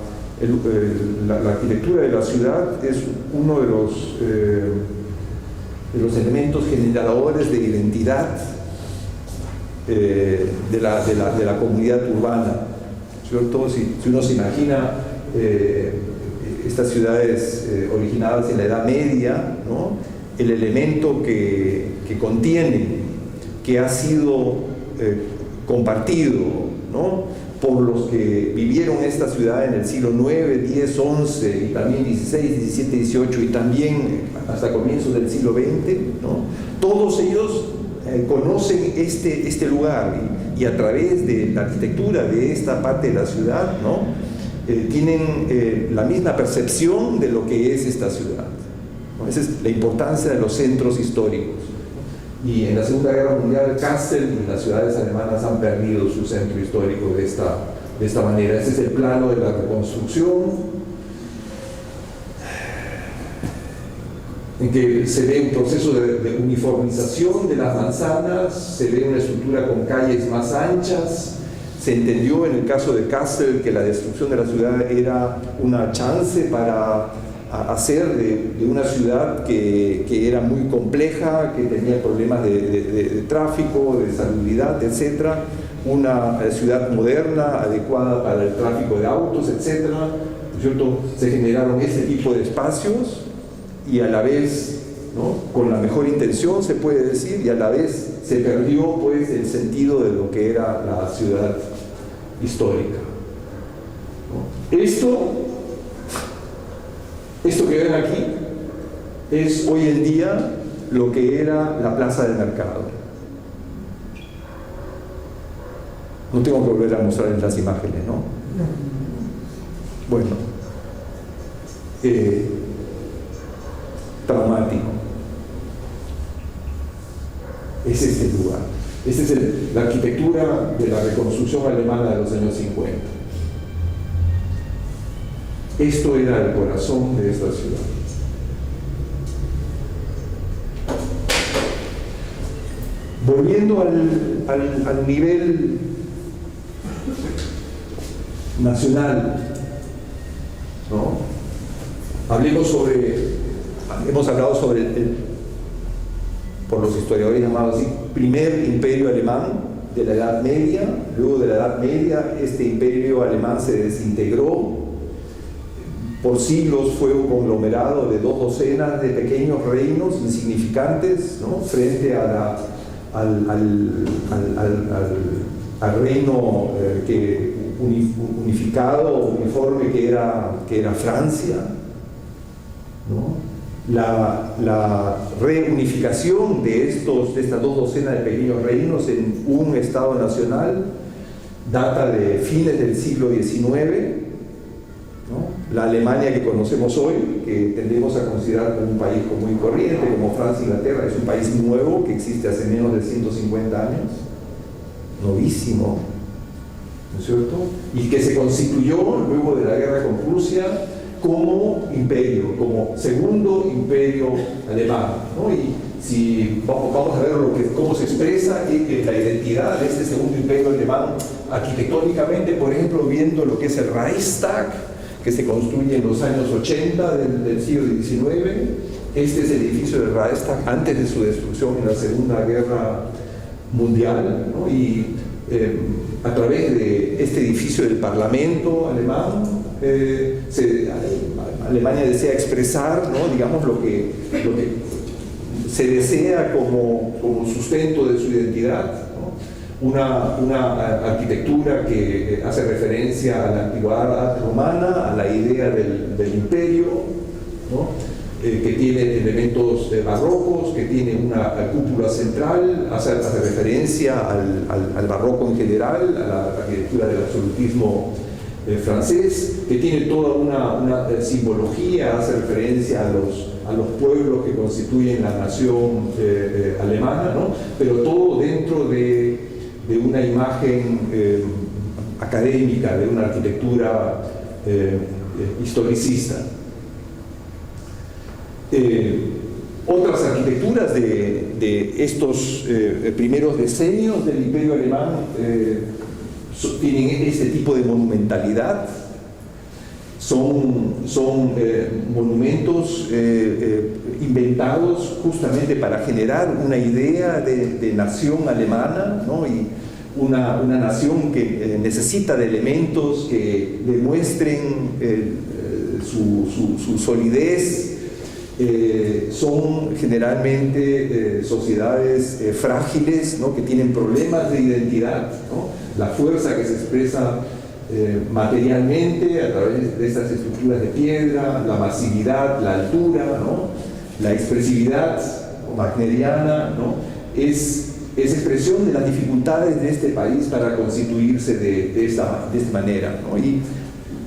arquitectura de la ciudad es uno de los elementos generadores de identidad de la comunidad urbana, ¿cierto? Si uno se imagina estas ciudades originadas en la Edad Media, ¿no? El elemento que contienen, que ha sido compartido, ¿no? por los que vivieron esta ciudad en el siglo IX, X, XI y también XVI, XVII, XVIII y también hasta comienzos del siglo XX, ¿no? Todos ellos conocen este lugar y a través de la arquitectura de esta parte de la ciudad, ¿no? Tienen la misma percepción de lo que es esta ciudad, ¿no? Esa es la importancia de los centros históricos. Y en la Segunda Guerra Mundial, Kassel y las ciudades alemanas han perdido su centro histórico de esta manera. Ese es el plano de la reconstrucción, en que se ve un proceso de uniformización de las manzanas, se ve una estructura con calles más anchas. Se entendió en el caso de Kassel que la destrucción de la ciudad era una chance para hacer de una ciudad que era muy compleja, que tenía problemas de tráfico, de salubridad, etc., una ciudad moderna, adecuada para el tráfico de autos, etc. ¿No es cierto? Se generaron ese tipo de espacios y a la vez, ¿no?, con la mejor intención se puede decir, y a la vez se perdió pues el sentido de lo que era la ciudad histórica, ¿no? Esto que ven aquí es hoy en día lo que era la plaza del mercado. No tengo que volver a mostrarles las imágenes, ¿no? Bueno, traumático. Es este lugar. Esta es la arquitectura de la reconstrucción alemana de los años 50. Esto era el corazón de esta ciudad. Volviendo al nivel nacional, ¿no? Hemos hablado sobre por los historiadores llamado así, primer imperio alemán de la Edad Media. Luego de la Edad Media este imperio alemán se desintegró. Por siglos fue un conglomerado de 2 docenas de pequeños reinos insignificantes, ¿no?, frente a al reino unificado, uniforme que era Francia, ¿no? La reunificación de estas 2 docenas de pequeños reinos en un Estado nacional data de fines del siglo XIX, ¿no? La Alemania que conocemos hoy, que tendemos a considerar como un país muy corriente, como Francia e Inglaterra, es un país nuevo que existe hace menos de 150 años, novísimo, ¿no es cierto? Y que se constituyó luego de la guerra con Prusia como imperio, como segundo imperio alemán, ¿no? Y si vamos a ver cómo se expresa la identidad de este segundo imperio alemán arquitectónicamente, por ejemplo, viendo lo que es el Reichstag, que se construye en los años 80 del siglo XIX. Este es el edificio del Reichstag antes de su destrucción en la Segunda Guerra Mundial, ¿no? Y a través de este edificio del Parlamento alemán, Alemania desea expresar, ¿no?, digamos, lo que se desea como sustento de su identidad, ¿no? Una arquitectura que hace referencia a la antigüedad romana, a la idea del imperio, ¿no?, que tiene elementos barrocos, que tiene una cúpula central, hace referencia al barroco en general, a la arquitectura del absolutismo francés, que tiene toda una simbología, hace referencia a los pueblos que constituyen la nación alemana, ¿no? Pero todo dentro de una imagen académica, de una arquitectura historicista. Otras arquitecturas de estos primeros decenios del Imperio Alemán tienen este tipo de monumentalidad. Son monumentos inventados justamente para generar una idea de nación alemana, ¿no? Y una nación que necesita de elementos que demuestren su solidez, son generalmente sociedades frágiles, ¿no? Que tienen problemas de identidad, ¿no? La fuerza que se expresa materialmente a través de estas estructuras de piedra, la masividad, la altura, ¿no? La expresividad wagneriana, ¿no? Es expresión de las dificultades de este país para constituirse de esta manera, ¿no? Y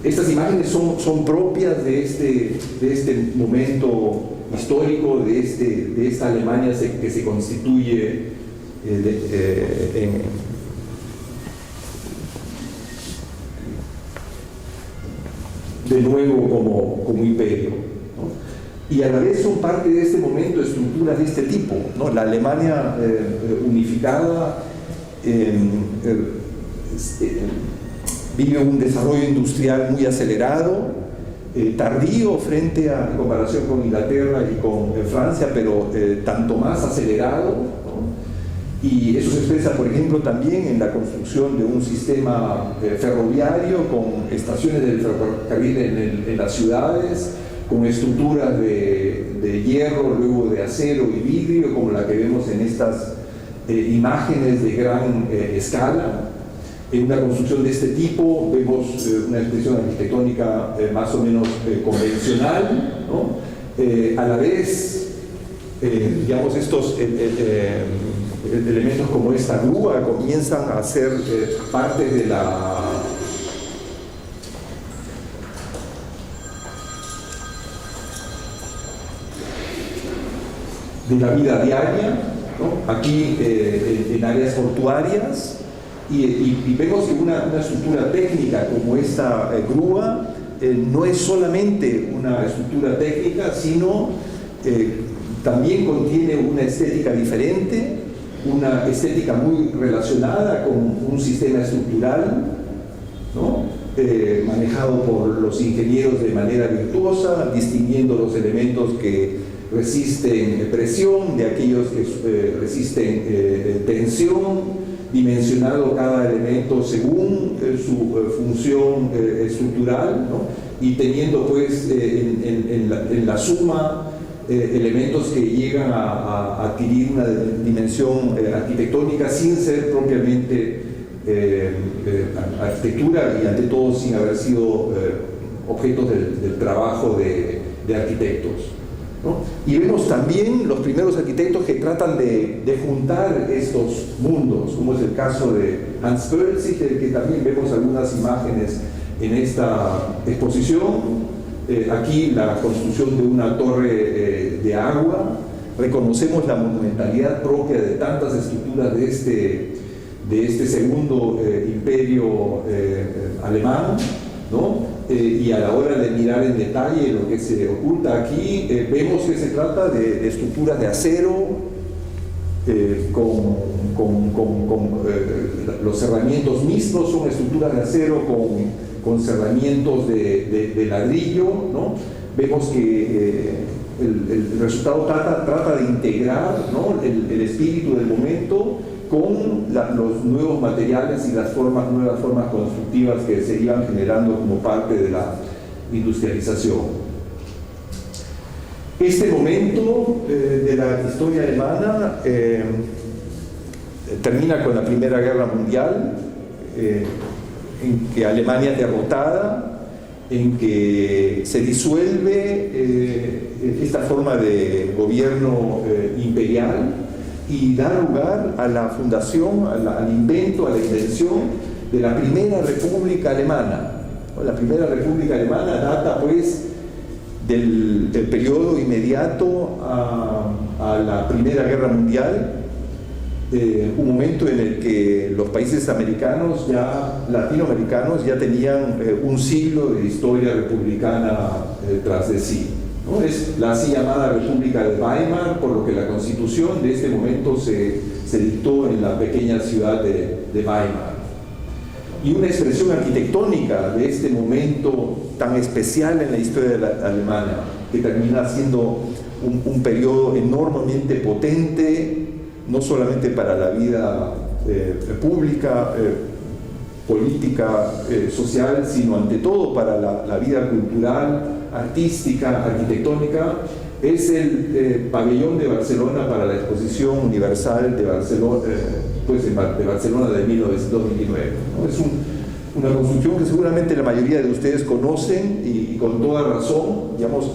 estas imágenes son propias de este momento histórico, de esta Alemania que se constituye de nuevo como imperio, ¿no? Y a la vez son parte de este momento estructuras de este tipo, ¿no? La Alemania unificada vive un desarrollo industrial muy acelerado, tardío en comparación con Inglaterra y con Francia, pero tanto más acelerado, ¿no? Y eso se expresa, por ejemplo, también en la construcción de un sistema ferroviario con estaciones del ferrocarril en las ciudades, con estructuras de hierro, luego de acero y vidrio, como la que vemos en estas imágenes de gran escala. En una construcción de este tipo vemos una expresión arquitectónica más o menos convencional, ¿no? A la vez, digamos, estos elementos como esta grúa comienzan a ser parte de la vida diaria, ¿no? Aquí en áreas portuarias, y vemos que una estructura técnica como esta grúa no es solamente una estructura técnica, sino también contiene una estética diferente, una estética muy relacionada con un sistema estructural, ¿no? Manejado por los ingenieros de manera virtuosa, distinguiendo los elementos que resisten presión de aquellos que resisten tensión, dimensionado cada elemento según su función estructural, ¿no? Y teniendo pues en la suma elementos que llegan a adquirir una dimensión arquitectónica sin ser propiamente arquitectura y ante todo sin haber sido objetos del trabajo de arquitectos, ¿no? Y vemos también los primeros arquitectos que tratan de juntar estos mundos, como es el caso de Hans Pölzig, del que también vemos algunas imágenes en esta exposición. Aquí la construcción de una torre de agua. Reconocemos la monumentalidad propia de tantas estructuras de este segundo imperio alemán, ¿no? Y a la hora de mirar en detalle lo que se oculta aquí, vemos que se trata de estructuras de acero los cerramientos mismos son estructuras de acero con cerramientos de ladrillo, ¿no? Vemos que el resultado trata de integrar, ¿no? el espíritu del momento con los nuevos materiales y las nuevas formas constructivas que se iban generando como parte de la industrialización. Este momento de la historia alemana termina con la Primera Guerra Mundial, en que Alemania es derrotada, en que se disuelve esta forma de gobierno imperial y da lugar a la fundación, al invento, a la invención de la Primera República Alemana. La Primera República Alemana data pues del periodo inmediato a la Primera Guerra Mundial, un momento en el que los países latinoamericanos ya tenían un siglo de historia republicana tras de sí, ¿no? Es la así llamada República de Weimar, por lo que la constitución de este momento se dictó en la pequeña ciudad de Weimar. Y una expresión arquitectónica de este momento tan especial en la historia de la Alemania, que termina siendo un periodo enormemente potente, no solamente para la vida pública, política, social, sino ante todo para la vida cultural, artística, arquitectónica, es el pabellón de Barcelona para la Exposición Universal de Barcelona, de Barcelona de 1929, ¿no? Es una construcción que seguramente la mayoría de ustedes conocen y con toda razón. Digamos,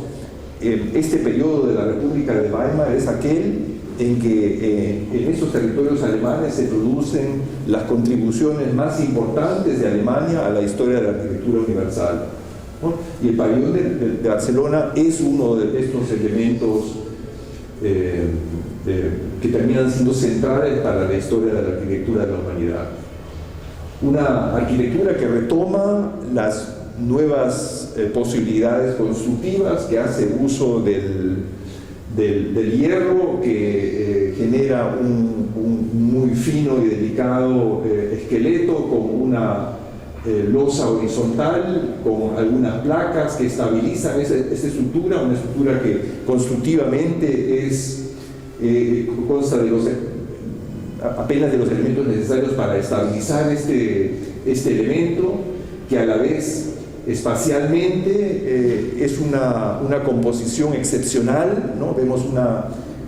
este periodo de la República de Weimar es aquel en que en esos territorios alemanes se producen las contribuciones más importantes de Alemania a la historia de la arquitectura universal, ¿no? Y el pabellón de Barcelona es uno de estos elementos que terminan siendo centrales para la historia de la arquitectura de la humanidad. Una arquitectura que retoma las nuevas posibilidades constructivas, que hace uso del hierro, que genera un muy fino y delicado esqueleto con una losa horizontal, con algunas placas que estabilizan esa estructura, una estructura que constructivamente consta de apenas de los elementos necesarios para estabilizar este elemento, que a la vez espacialmente es una composición excepcional, ¿no? Vemos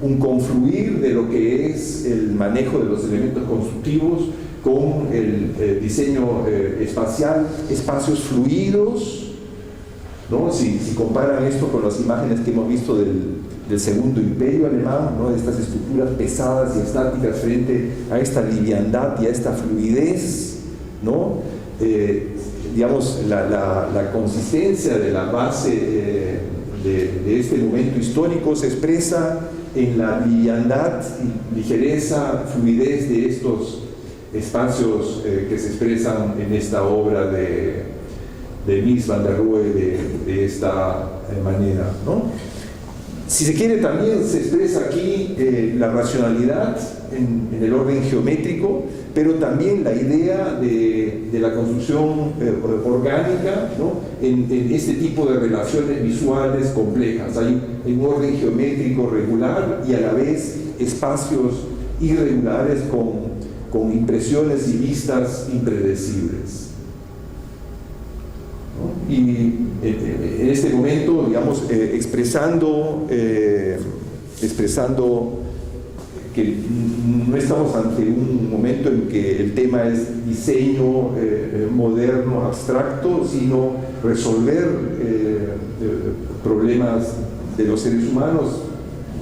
un confluir de lo que es el manejo de los elementos constructivos con el diseño espacial, espacios fluidos, ¿no? Si comparan esto con las imágenes que hemos visto del Segundo Imperio Alemán, ¿no? De estas estructuras pesadas y estáticas frente a esta liviandad y a esta fluidez, ¿no? Digamos, la consistencia de la base de este momento histórico se expresa en la liviandad, ligereza, fluidez de estos espacios que se expresan en esta obra de Mies van der Rohe de esta manera, ¿no? Si se quiere, también se expresa aquí la racionalidad en el orden geométrico, pero también la idea de la construcción orgánica, ¿no? En este tipo de relaciones visuales complejas. Hay un orden geométrico regular y a la vez espacios irregulares con impresiones y vistas impredecibles, ¿no? Y en este momento, digamos, expresando que no estamos ante un momento en que el tema es diseño moderno, abstracto, sino resolver problemas de los seres humanos,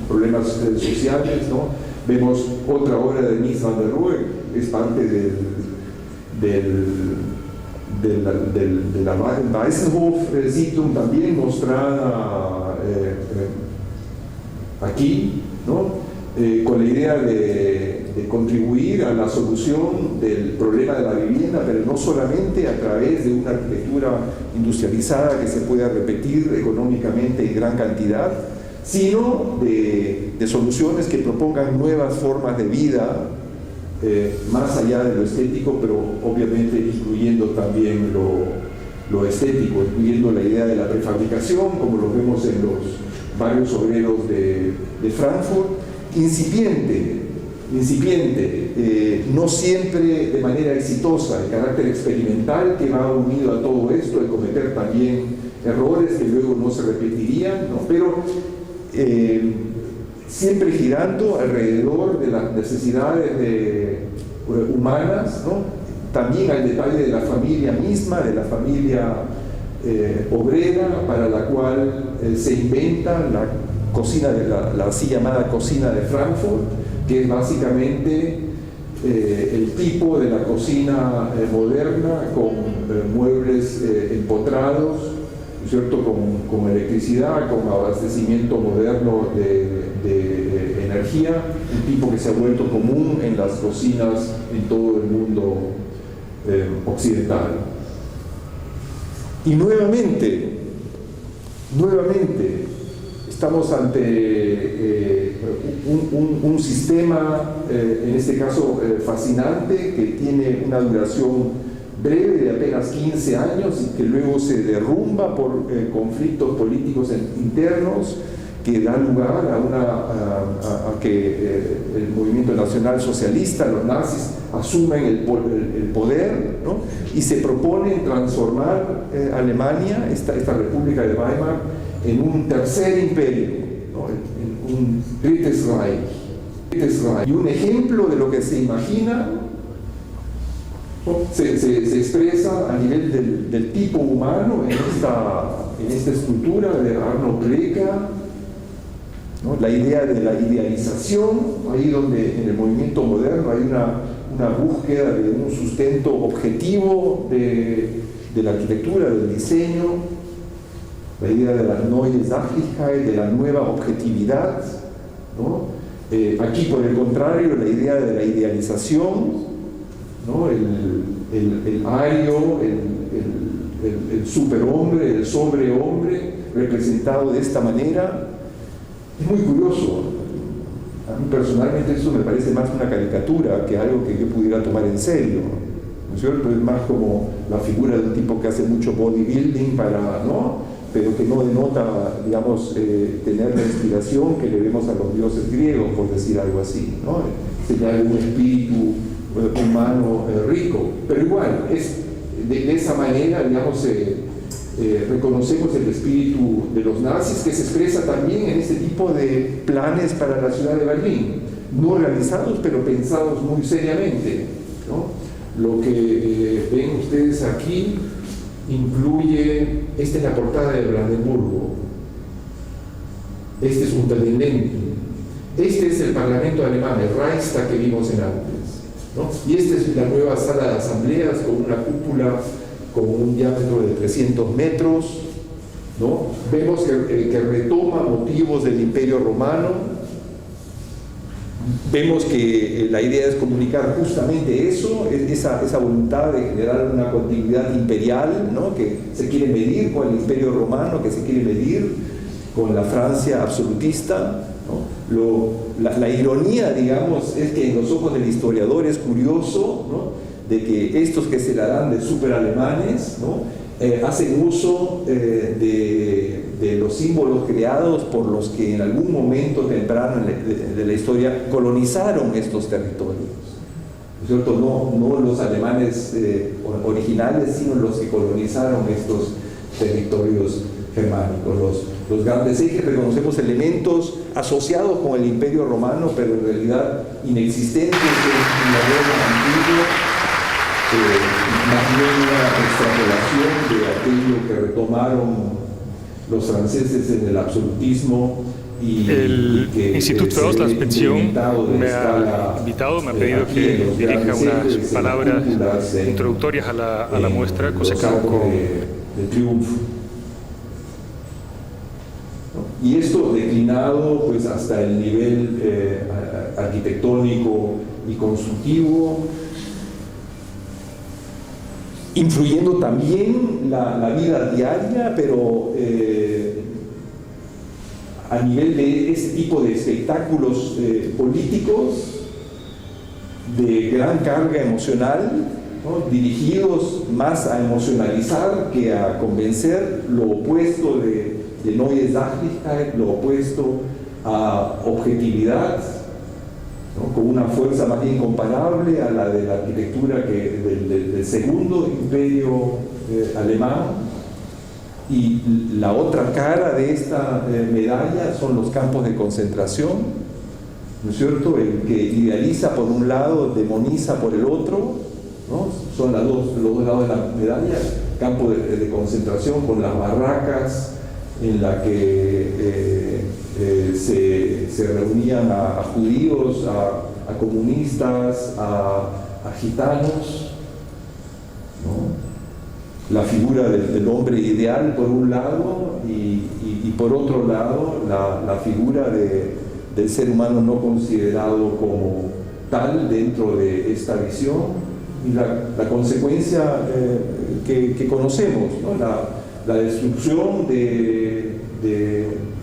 problemas sociales, ¿no? Vemos otra obra de Mies van der Rohe, es parte de la Weissenhof-Siedlung, también mostrada aquí, ¿no? Con la idea de contribuir a la solución del problema de la vivienda, pero no solamente a través de una arquitectura industrializada que se pueda repetir económicamente en gran cantidad, sino de soluciones que propongan nuevas formas de vida, más allá de lo estético, pero obviamente incluyendo también lo estético, incluyendo la idea de la prefabricación, como lo vemos en los barrios obreros de Frankfurt, incipiente, no siempre de manera exitosa, el carácter experimental que va unido a todo esto, el cometer también errores que luego no se repetirían, ¿no? Pero siempre girando alrededor de las necesidades humanas, ¿no? También al detalle de la familia misma, de la familia obrera, para la cual se inventa la cocina la así llamada cocina de Frankfurt, que es básicamente el tipo de la cocina moderna, con muebles empotrados, ¿cierto? Con electricidad, con abastecimiento moderno de energía, un tipo que se ha vuelto común en las cocinas en todo el mundo occidental. Y nuevamente estamos ante un sistema, en este caso fascinante, que tiene una duración breve de apenas 15 años y que luego se derrumba por conflictos políticos internos, que da lugar a que el movimiento nacional socialista, los nazis, asumen el poder, ¿no? Y se proponen transformar Alemania, esta República de Weimar, en un tercer imperio, ¿no? ¿no? Un Drittes Reich. Y un ejemplo de lo que se imagina, ¿no? se expresa a nivel del tipo humano en esta escultura de Arnold Breker, ¿no? La idea de la idealización, ahí donde en el movimiento moderno hay una búsqueda de un sustento objetivo de la arquitectura, del diseño, la idea de la Neue Sachlichkeit, de la nueva objetividad, ¿no? Aquí, por el contrario, la idea de la idealización, ¿no? El ario, el superhombre, el sobrehombre, representado de esta manera. Es muy curioso. A mí personalmente eso me parece más una caricatura que algo que yo pudiera tomar en serio, ¿no es cierto? Es más como la figura de un tipo que hace mucho bodybuilding ¿no? Pero que no denota, digamos, tener la inspiración que le vemos a los dioses griegos, por decir algo así, ¿no? Señala un espíritu humano rico, pero igual, es de esa manera, digamos, reconocemos el espíritu de los nazis, que se expresa también en este tipo de planes para la ciudad de Berlín, no realizados, pero pensados muy seriamente, ¿no? Lo que ven ustedes aquí incluye, esta es la portada de Brandenburgo, este es un Unternehmen, este es el Parlamento alemán, el Reichstag que vimos en antes, ¿no? Y esta es la nueva sala de asambleas con una cúpula con un diámetro de 300 metros, ¿no? Vemos que retoma motivos del Imperio Romano. Vemos que la idea es comunicar justamente eso, esa voluntad de generar una continuidad imperial, ¿no? Que se quiere medir con el Imperio Romano, que se quiere medir con la Francia absolutista, ¿no? La ironía, digamos, es que en los ojos del historiador es curioso, ¿no? De que estos que se la dan de superalemanes, ¿no? Hacen uso de los símbolos creados por los que en algún momento temprano de la historia colonizaron estos territorios, ¿no es cierto? No los alemanes originales, sino los que colonizaron estos territorios germánicos. Los grandes ejes, reconocemos elementos asociados con el Imperio Romano, pero en realidad inexistentes en la Roma antigua. Más bien una extrapolación de aquello que retomaron los franceses en el absolutismo el Instituto für Auslandsbeziehungen me ha invitado, me ha pedido que dirija unas palabras introductorias a la muestra COSECAM de triunfo. Y esto declinado pues hasta el nivel arquitectónico y constructivo, influyendo también la vida diaria, pero a nivel de ese tipo de espectáculos políticos de gran carga emocional, ¿no? Dirigidos más a emocionalizar que a convencer, lo opuesto de Neue Sachlichkeit, lo opuesto a objetividad, ¿no? Con una fuerza más bien comparable a la de la arquitectura del segundo imperio alemán. Y la otra cara de esta medalla son los campos de concentración, ¿no es cierto? El que idealiza por un lado, demoniza por el otro, ¿no? Son los dos lados de la medalla, campo de concentración con las barracas en la que se reunían a judíos, a comunistas, a gitanos, ¿no? La figura del hombre ideal por un lado y por otro lado la figura del ser humano no considerado como tal dentro de esta visión y la consecuencia que conocemos, ¿no? La destrucción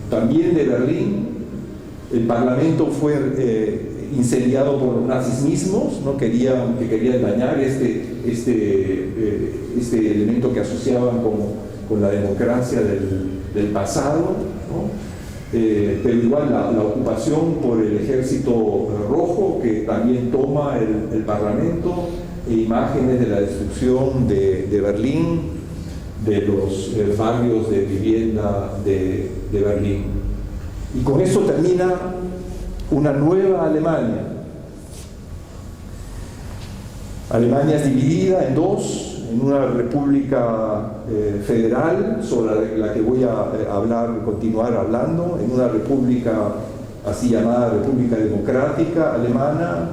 también de Berlín. El Parlamento fue incendiado por los nazis mismos, ¿no? que querían dañar este elemento que asociaban con la democracia del pasado, ¿no? Pero igual la ocupación por el ejército rojo, que también toma el Parlamento, e imágenes de la destrucción de Berlín, de los barrios de vivienda de Berlín. Y con esto termina una nueva Alemania. Alemania es dividida en dos, en una república federal, sobre la que voy a continuar hablando, en una república así llamada República Democrática Alemana,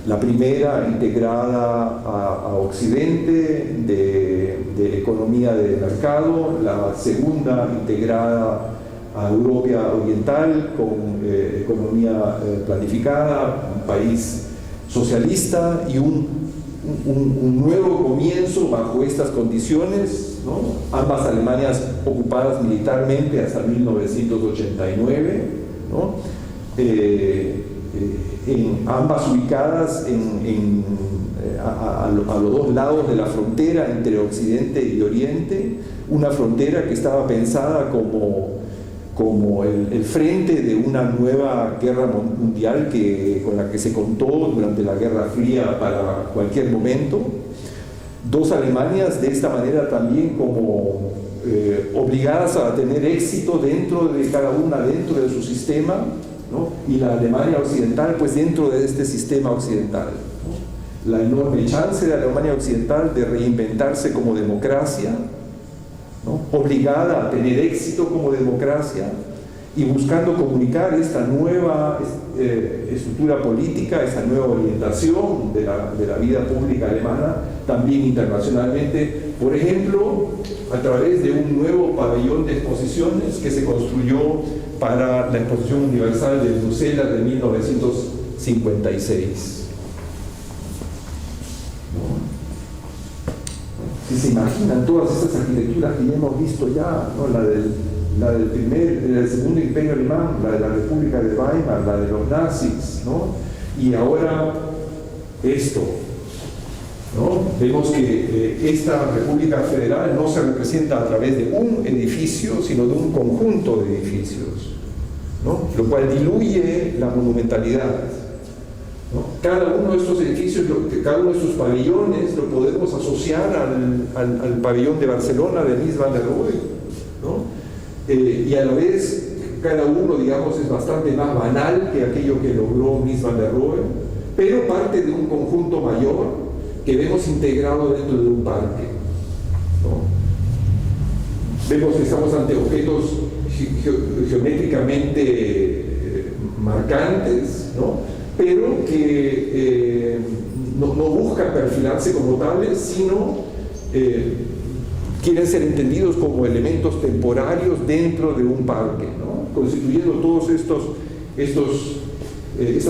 la primera integrada a Occidente de economía de mercado, la segunda integrada a Europa Oriental con economía planificada, un país socialista y un nuevo comienzo bajo estas condiciones, ¿no? Ambas Alemanias ocupadas militarmente hasta 1989, ¿no? Ambas ubicadas a los dos lados de la frontera entre Occidente y Oriente, una frontera que estaba pensada como el frente de una nueva guerra mundial con la que se contó durante la Guerra Fría para cualquier momento. Dos Alemanias de esta manera también como obligadas a tener éxito dentro de cada una, dentro de su sistema, ¿no? Y la Alemania occidental pues dentro de este sistema occidental, ¿no? La enorme chance de la Alemania occidental de reinventarse como democracia, ¿no? Obligada a tener éxito como democracia y buscando comunicar esta nueva estructura política, esta nueva orientación de la vida pública alemana, también internacionalmente, por ejemplo, a través de un nuevo pabellón de exposiciones que se construyó para la Exposición Universal de Bruselas de 1956. Si se imaginan todas estas arquitecturas que ya hemos visto ya, ¿no? La del segundo imperio alemán, la de la República de Weimar, la de los nazis, ¿no? Y ahora esto, ¿no? Vemos que esta República Federal no se representa a través de un edificio, sino de un conjunto de edificios, ¿no? Lo cual diluye la monumentalidad, ¿no? Cada uno de estos edificios, cada uno de estos pabellones lo podemos asociar al pabellón de Barcelona de Mies van der Rohe, ¿no? Y a la vez cada uno, digamos, es bastante más banal que aquello que logró Mies van der Rohe, pero parte de un conjunto mayor que vemos integrado dentro de un parque, ¿no? Vemos que estamos ante objetos geométricamente marcantes, ¿no? Pero que no buscan perfilarse como tales, sino quieren ser entendidos como elementos temporarios dentro de un parque, ¿no? Constituyendo todos estas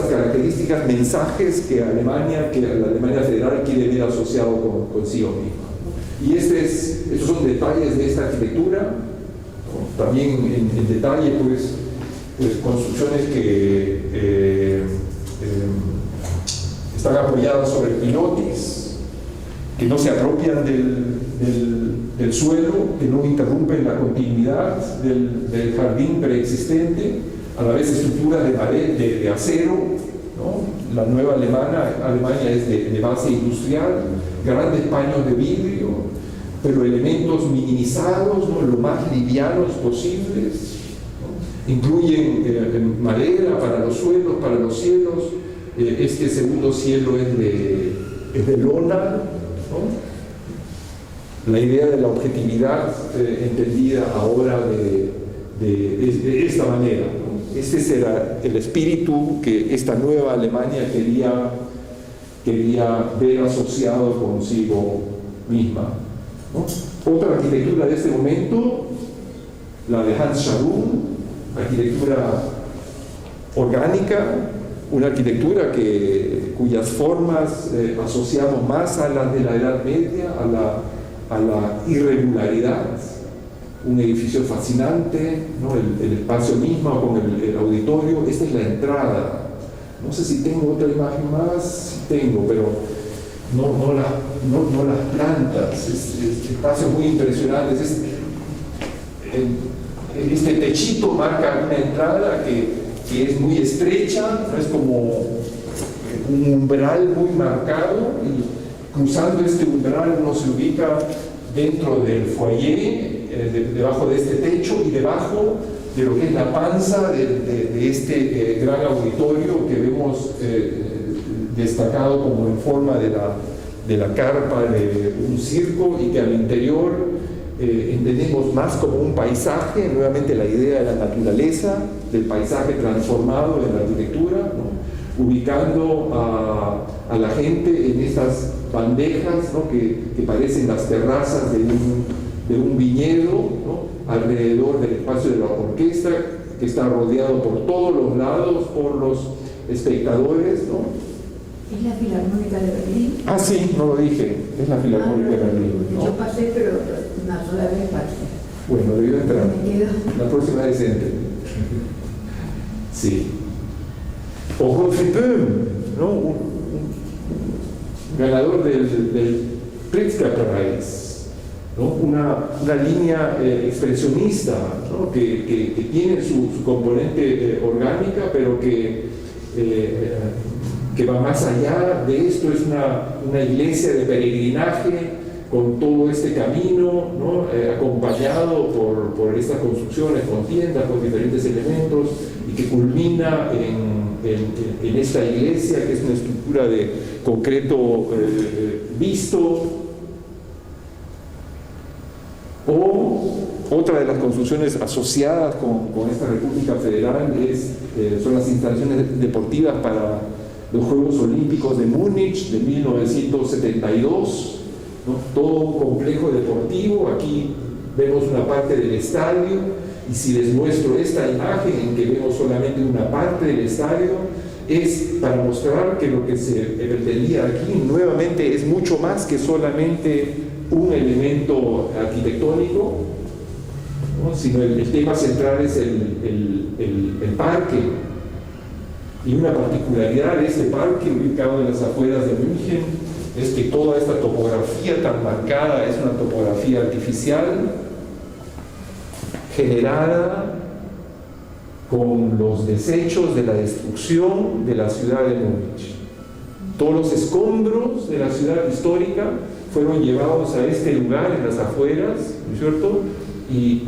características, mensajes que la Alemania Federal quiere ver asociado consigo misma. Y estos son detalles de esta arquitectura, ¿no? También en detalle, pues construcciones que están apoyadas sobre pilotis, que no se apropian del suelo, que no interrumpen la continuidad del jardín preexistente, a la vez estructuras de acero, ¿no? La nueva Alemania es de base industrial, grandes paños de vidrio, pero elementos minimizados, ¿no? Lo más livianos posibles, ¿no? Incluyen madera para los suelos, para los cielos. Este segundo cielo es de lona, ¿no? La idea de la objetividad entendida ahora de esta manera, ¿no? Este será el espíritu que esta nueva Alemania quería ver asociado consigo misma, ¿no? Otra arquitectura de este momento, la de Hans Scharoun, arquitectura orgánica, una arquitectura cuyas formas asociamos más a las de la Edad Media, a la irregularidad, un edificio fascinante, ¿no? El espacio mismo con el auditorio. Esta es la entrada. No sé si tengo otra imagen más, sí tengo, pero no las plantas, espacios muy impresionantes. Este techito marca una entrada que es muy estrecha, ¿no? Es como un umbral muy marcado, y cruzando este umbral uno se ubica dentro del foyer, debajo de este techo, y debajo de lo que es la panza de este gran auditorio que vemos destacado como en forma de la carpa de un circo, y que al interior entendemos más como un paisaje, nuevamente la idea de la naturaleza, del paisaje transformado en la arquitectura, ¿no? Ubicando a la gente en estas bandejas, ¿no? que parecen las terrazas de un viñedo, ¿no? Alrededor del espacio de la orquesta, que está rodeado por todos los lados por los espectadores, ¿no? ¿Es la Filarmónica de Berlín? Ah, sí, no lo dije, es la Filarmónica de Berlín, ¿no? Yo pasé, pero una sola vez pasé. Bueno, debió entrar. Me quedo. La próxima vez entre. Sí. O Godfried Böhm, ¿no? Un ganador del Pritzker-Preis, ¿no? Una línea expresionista, ¿no? que tiene su componente orgánica, pero que va más allá de esto. Es una iglesia de peregrinaje con todo este camino, ¿no? Acompañado por estas construcciones, con tiendas, con diferentes elementos, y que culmina en esta iglesia, que es una estructura de concreto visto. O otra de las construcciones asociadas con esta República Federal son las instalaciones deportivas para los Juegos Olímpicos de Múnich de 1972, ¿no? Todo un complejo deportivo. Aquí vemos una parte del estadio, y si les muestro esta imagen en que vemos solamente una parte del estadio, es para mostrar que lo que se pretendía aquí nuevamente es mucho más que solamente un elemento arquitectónico, ¿no? Sino el tema central es el parque. Y una particularidad de este parque, ubicado en las afueras de München, es que toda esta topografía tan marcada es una topografía artificial, generada con los desechos de la destrucción de la ciudad de Múnich. Todos los escombros de la ciudad histórica fueron llevados a este lugar en las afueras, ¿no es cierto? Y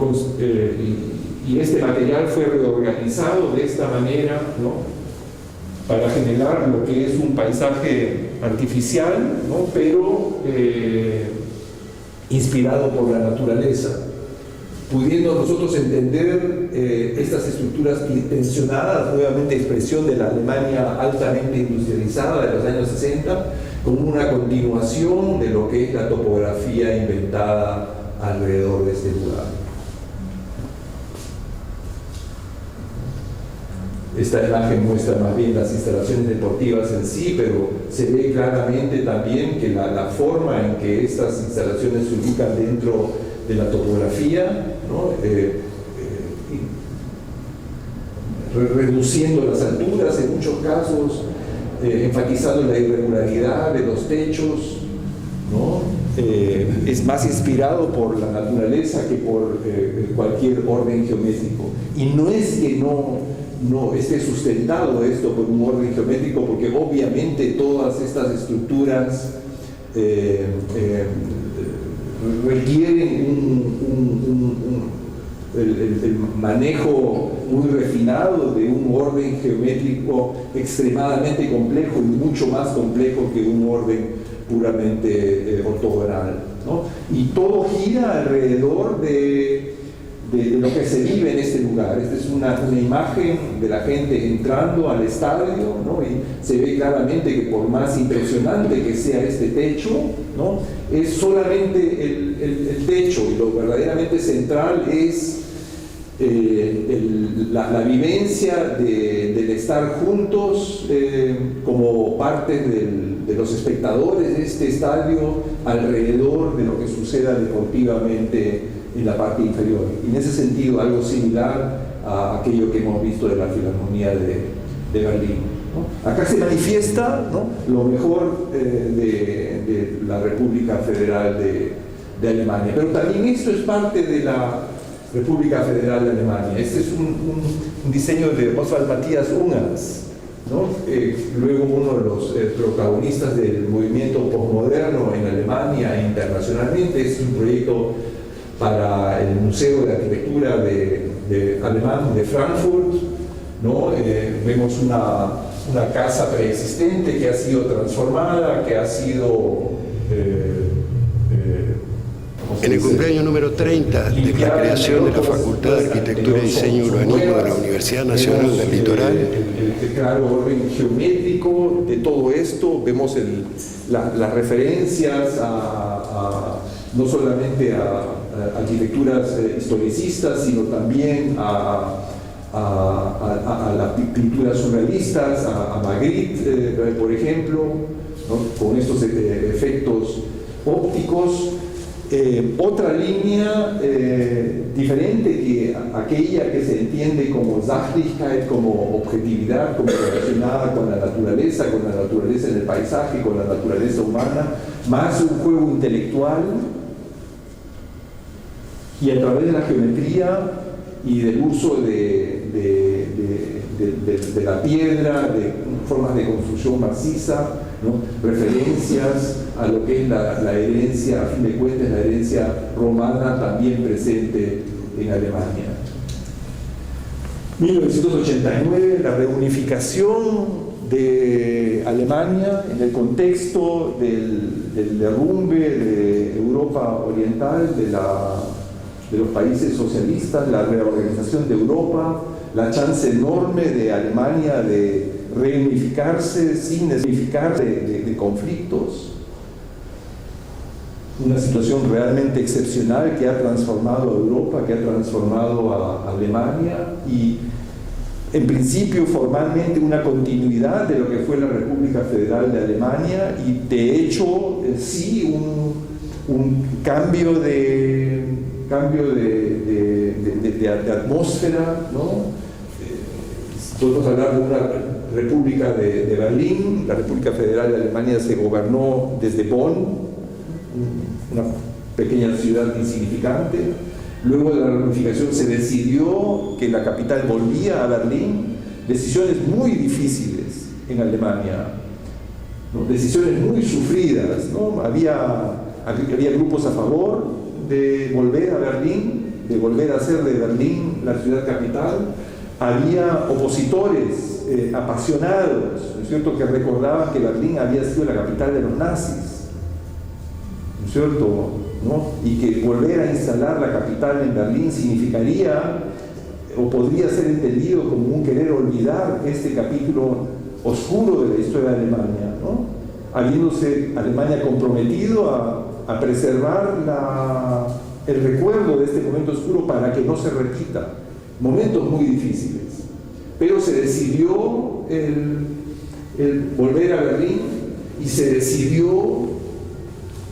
este material fue reorganizado de esta manera, ¿no? Para generar lo que es un paisaje artificial, ¿no? Pero inspirado por la naturaleza, pudiendo nosotros entender estas estructuras tensionadas, nuevamente expresión de la Alemania altamente industrializada de los años 60, como una continuación de lo que es la topografía inventada alrededor de este lugar. Esta imagen muestra más bien las instalaciones deportivas en sí, pero se ve claramente también que la forma en que estas instalaciones se ubican dentro de la topografía, ¿no? Reduciendo las alturas en muchos casos, enfatizando la irregularidad de los techos, ¿no? Es más inspirado por la naturaleza que por cualquier orden geométrico. Y no es que no esté sustentado esto por un orden geométrico, porque obviamente todas estas estructuras requieren el manejo muy refinado de un orden geométrico extremadamente complejo, y mucho más complejo que un orden puramente ortogonal, ¿no? Y todo gira alrededor de lo que se vive en este lugar. Esta es una imagen de la gente entrando al estadio, ¿no? Y se ve claramente que por más impresionante que sea este techo, ¿no? Es solamente el techo, y lo verdaderamente central es la vivencia del estar juntos como parte de los espectadores de este estadio alrededor de lo que suceda deportivamente en la parte inferior. Y en ese sentido, algo similar a aquello que hemos visto de la Filarmonía de Berlín, ¿no? Acá se manifiesta, ¿no?, lo mejor de la República Federal de Alemania. Pero también esto es parte de la República Federal de Alemania. Este es un diseño de Oswald Matthias Ungers, ¿no? Luego uno de los protagonistas del movimiento postmoderno en Alemania e internacionalmente. Es un proyecto para el Museo de Arquitectura de alemán de Frankfurt, ¿no? Vemos una casa preexistente que ha sido transformada, que ha sido... en el cumpleaños número 30 de la creación de la Facultad de Arquitectura y Diseño y Urbanismo de la Universidad Nacional del Litoral. El claro orden geométrico de todo esto, vemos las referencias no solamente a arquitecturas historicistas, sino también a las pinturas surrealistas, a Magritte, por ejemplo, ¿no? Con estos efectos ópticos. Otra línea diferente que aquella que se entiende como Sachlichkeit, como objetividad, como relacionada con la naturaleza en el paisaje, con la naturaleza humana, más un juego intelectual, y a través de la geometría y del uso de la piedra, de formas de construcción maciza, ¿no? Referencias a lo que es la herencia, a fin de cuentas, la herencia romana también presente en Alemania. 1989, la reunificación de Alemania en el contexto del derrumbe de Europa Oriental, de los países socialistas, la reorganización de Europa, la chance enorme de Alemania de reunificarse sin necesitar de conflictos. Una situación realmente excepcional que ha transformado a Europa, que ha transformado a Alemania, y en principio formalmente una continuidad de lo que fue la República Federal de Alemania, y de hecho sí un cambio de atmósfera, ¿no? Podemos hablar de una República de Berlín. La República Federal de Alemania se gobernó desde Bonn, una pequeña ciudad insignificante. Luego de la reunificación se decidió que la capital volvía a Berlín. Decisiones muy difíciles en Alemania, ¿no? Decisiones muy sufridas, ¿no? Había grupos a favor de volver a Berlín, de volver a hacer de Berlín la ciudad capital. Había opositores apasionados, ¿no es cierto?, que recordaban que Berlín había sido la capital de los nazis, ¿no es cierto?, ¿no? Y que volver a instalar la capital en Berlín significaría, o podría ser entendido como un querer olvidar este capítulo oscuro de la historia de Alemania, ¿no? Habiéndose Alemania comprometido a preservar el recuerdo de este momento oscuro para que no se repita. Momentos muy difíciles, pero se decidió el volver a Berlín, y se decidió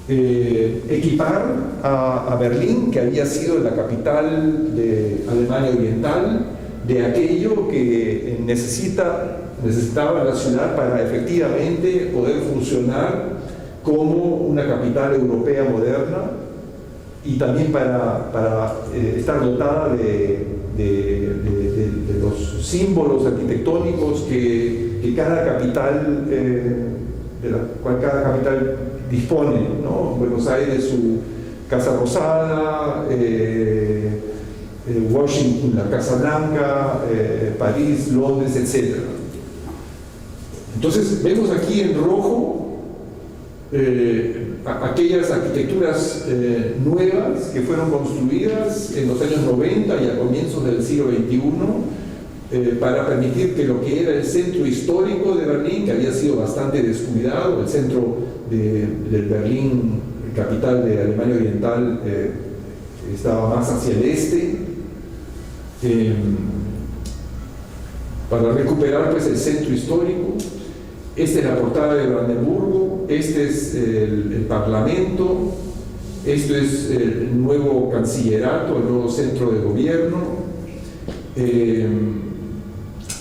equipar a Berlín, que había sido la capital de Alemania Oriental, de aquello que necesitaba la ciudad para efectivamente poder funcionar como una capital europea moderna, y también para estar dotada de los símbolos arquitectónicos que cada capital, de la cual cada capital dispone, ¿no? Buenos Aires, su Casa Rosada, Washington, la Casa Blanca, París, Londres, etc. Entonces vemos aquí en rojo aquellas arquitecturas nuevas que fueron construidas en los años 90 y a comienzos del siglo XXI para permitir que lo que era el centro histórico de Berlín, que había sido bastante descuidado, el centro del Berlín, capital de Alemania Oriental, estaba más hacia el este, para recuperar pues el centro histórico. Esta es la portada de Brandenburgo, este es el Parlamento, esto es el nuevo cancillerato, el nuevo centro de gobierno.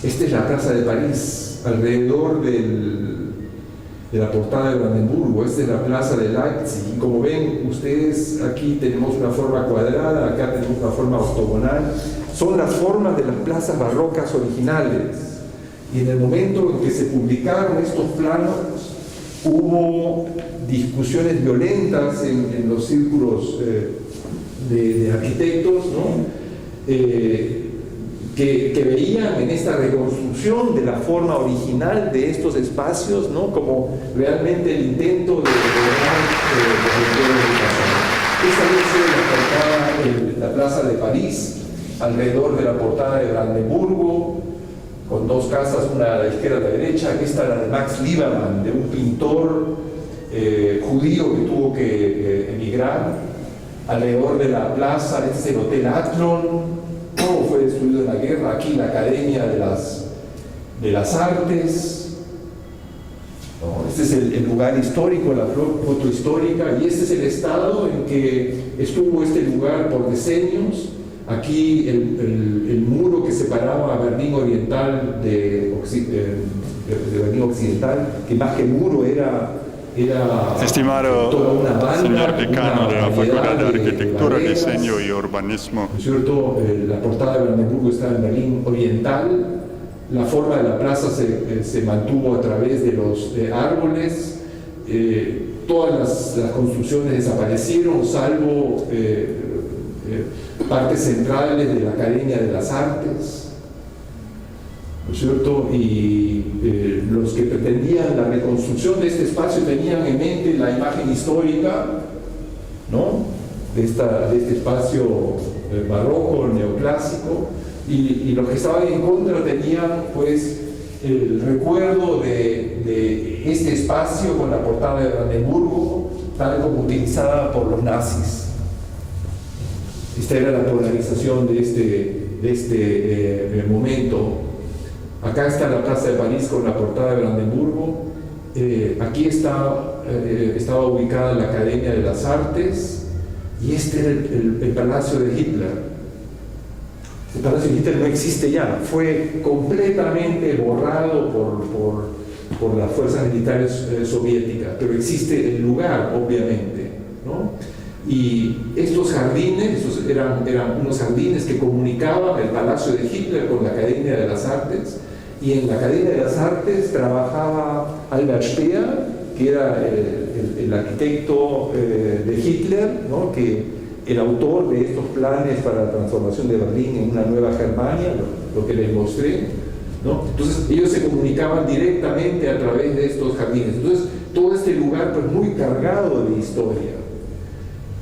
Esta es la Plaza de París, alrededor de la portada de Brandenburgo. Esta es la Plaza de Leipzig, y como ven ustedes, aquí tenemos una forma cuadrada, acá tenemos una forma octogonal. Son las formas de las plazas barrocas originales. Y en el momento en que se publicaron estos planos, hubo discusiones violentas en los círculos de arquitectos, ¿no? que veían en esta reconstrucción de la forma original de estos espacios, ¿no?, como realmente el intento de gobernar el pueblo de la zona. Esta vez se la Plaza de París, alrededor de la portada de Brandenburgo, con dos casas, una a la izquierda y a la derecha. Aquí está la de Max Liebermann, de un pintor judío que tuvo que emigrar. Alrededor de la plaza, este es el Hotel Athlon, todo fue destruido en la guerra. Aquí la Academia de las Artes, ¿no? Este es el lugar histórico, la foto histórica, y este es el estado en que estuvo este lugar por decenios. Aquí el muro que separaba a Berlín Oriental de Berlín Occidental, que más que muro era Estimado toda una banda, señor decano de la Facultad de Arquitectura, barreras. Diseño y Urbanismo. ¿No es cierto? La portada de Brandenburgo está en Berlín Oriental. La forma de la plaza se mantuvo a través de los árboles. Todas las construcciones desaparecieron, salvo partes centrales de la Academia de las Artes, ¿no es cierto? Y los que pretendían la reconstrucción de este espacio tenían en mente la imagen histórica, ¿no?, de este espacio barroco, neoclásico, y los que estaban en contra tenían pues el recuerdo de este espacio con la portada de Brandenburgo, tal como utilizada por los nazis. Esta era la polarización de este momento. Acá está la Plaza de París con la portada de Brandenburgo. Aquí estaba ubicada la Academia de las Artes, y este era el Palacio de Hitler. El Palacio de Hitler no existe ya, fue completamente borrado por las fuerzas militares soviéticas, pero existe el lugar, obviamente, ¿no? Y estos jardines, eran unos jardines que comunicaban el Palacio de Hitler con la Academia de las Artes, y en la Academia de las Artes trabajaba Albert Speer, que era el arquitecto de Hitler, ¿no?, que el autor de estos planes para la transformación de Berlín en una nueva Germania, lo que les mostré, ¿no? Entonces ellos se comunicaban directamente a través de estos jardines. Entonces todo este lugar pues muy cargado de historia.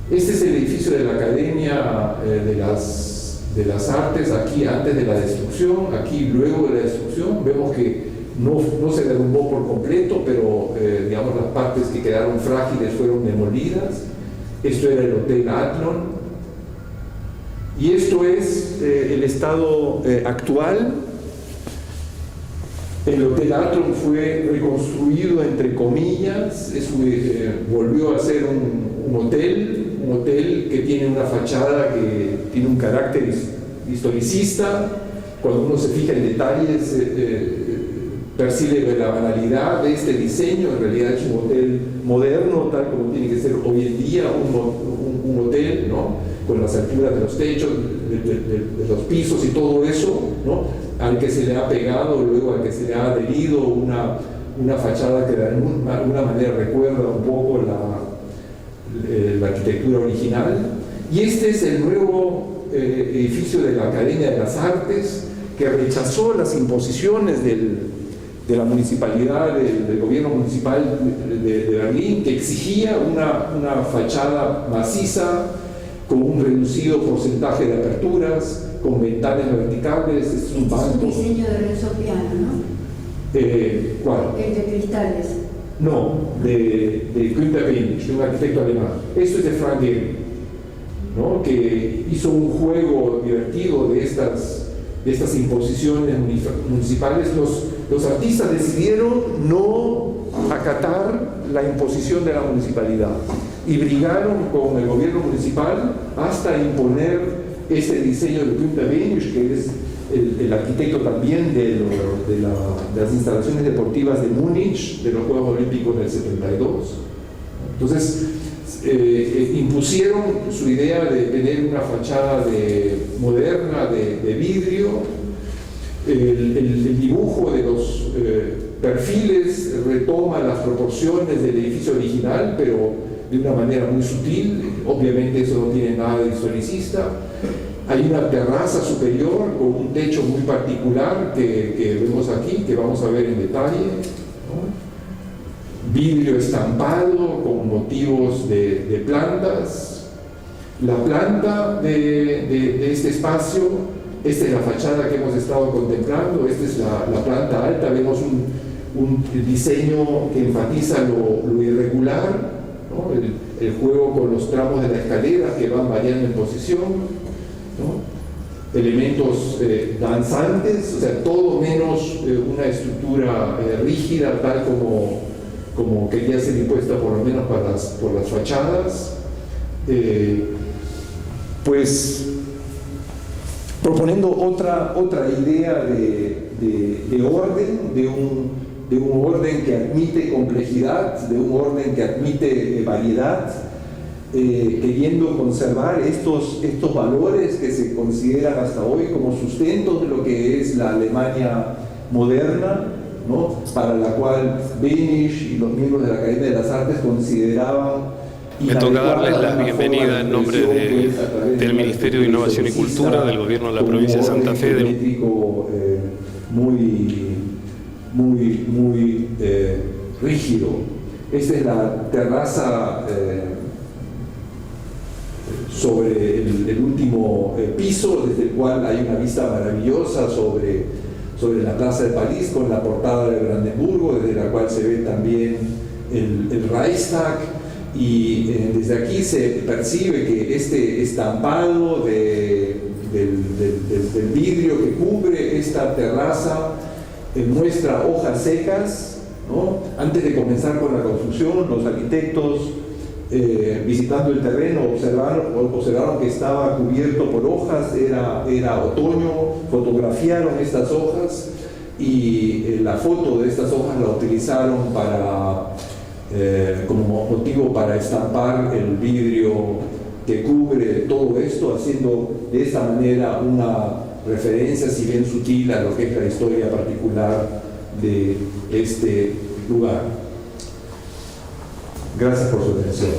Este es el edificio de la Academia de las Artes, aquí antes de la destrucción, aquí luego de la destrucción. Vemos que no se derrumbó por completo, pero digamos las partes que quedaron frágiles fueron demolidas. Esto era el Hotel Athlon, y esto es el estado actual. El Hotel Athlon fue reconstruido entre comillas, volvió a ser un hotel que tiene una fachada que tiene un carácter historicista. Cuando uno se fija en detalles percibe la banalidad de este diseño. En realidad es un hotel moderno, tal como tiene que ser hoy en día un hotel, ¿no?, con las alturas de los techos, de los pisos y todo eso, ¿no?, al que se le ha pegado, luego al que se le ha adherido una fachada que de alguna manera recuerda un poco la arquitectura original. Y este es el nuevo edificio de la Academia de las Artes, que rechazó las imposiciones de la municipalidad, del gobierno municipal de Berlín, que exigía una fachada maciza con un reducido porcentaje de aperturas, con ventanas verticales. Es un banco. Es un diseño de Renzo Piano, ¿no? ¿Cuál? El de cristales. No, de Günter Wendisch, de un arquitecto alemán. Esto es de Frank Gehry, ¿no?, que hizo un juego divertido de estas imposiciones municipales. Los artistas decidieron no acatar la imposición de la municipalidad y brigaron con el gobierno municipal hasta imponer este diseño de Günter Wendisch, que es el arquitecto también de las instalaciones deportivas de Múnich, de los Juegos Olímpicos del 72. Entonces impusieron su idea de tener una fachada moderna de vidrio. El dibujo de los perfiles retoma las proporciones del edificio original, pero de una manera muy sutil. Obviamente eso no tiene nada de historicista. Hay una terraza superior con un techo muy particular que vemos aquí, que vamos a ver en detalle, ¿no? Vidrio estampado con motivos de plantas. La planta de este espacio, esta es la fachada que hemos estado contemplando, esta es la planta alta, vemos un diseño que enfatiza lo irregular, ¿no? El juego con los tramos de la escalera que van variando en posición, ¿no? Elementos danzantes, o sea, todo menos una estructura rígida, tal como quería ser impuesta por lo menos por las fachadas. Pues proponiendo otra idea de orden, de un orden que admite complejidad, de un orden que admite variedad, queriendo conservar estos valores que se consideran hasta hoy como sustentos de lo que es la Alemania moderna, ¿no? Para la cual Behnisch y los miembros de la Academia de las Artes consideraban. Me toca darles la bienvenida en nombre del Ministerio de Innovación y Cultura, del Gobierno de la provincia de Santa Fe. Muy rígido. Esta es la terraza sobre el último piso, desde el cual hay una vista maravillosa sobre la Plaza de París, con la portada de Brandenburgo, desde la cual se ve también el Reichstag. Y desde aquí se percibe que este estampado del vidrio que cubre esta terraza muestra hojas secas, ¿no? Antes de comenzar con la construcción, los arquitectos visitando el terreno observaron que estaba cubierto por hojas, era otoño, fotografiaron estas hojas y la foto de estas hojas la utilizaron como motivo para estampar el vidrio que cubre todo esto, haciendo de esta manera una referencia, si bien sutil, a lo que es la historia particular de este lugar. Gracias por su atención.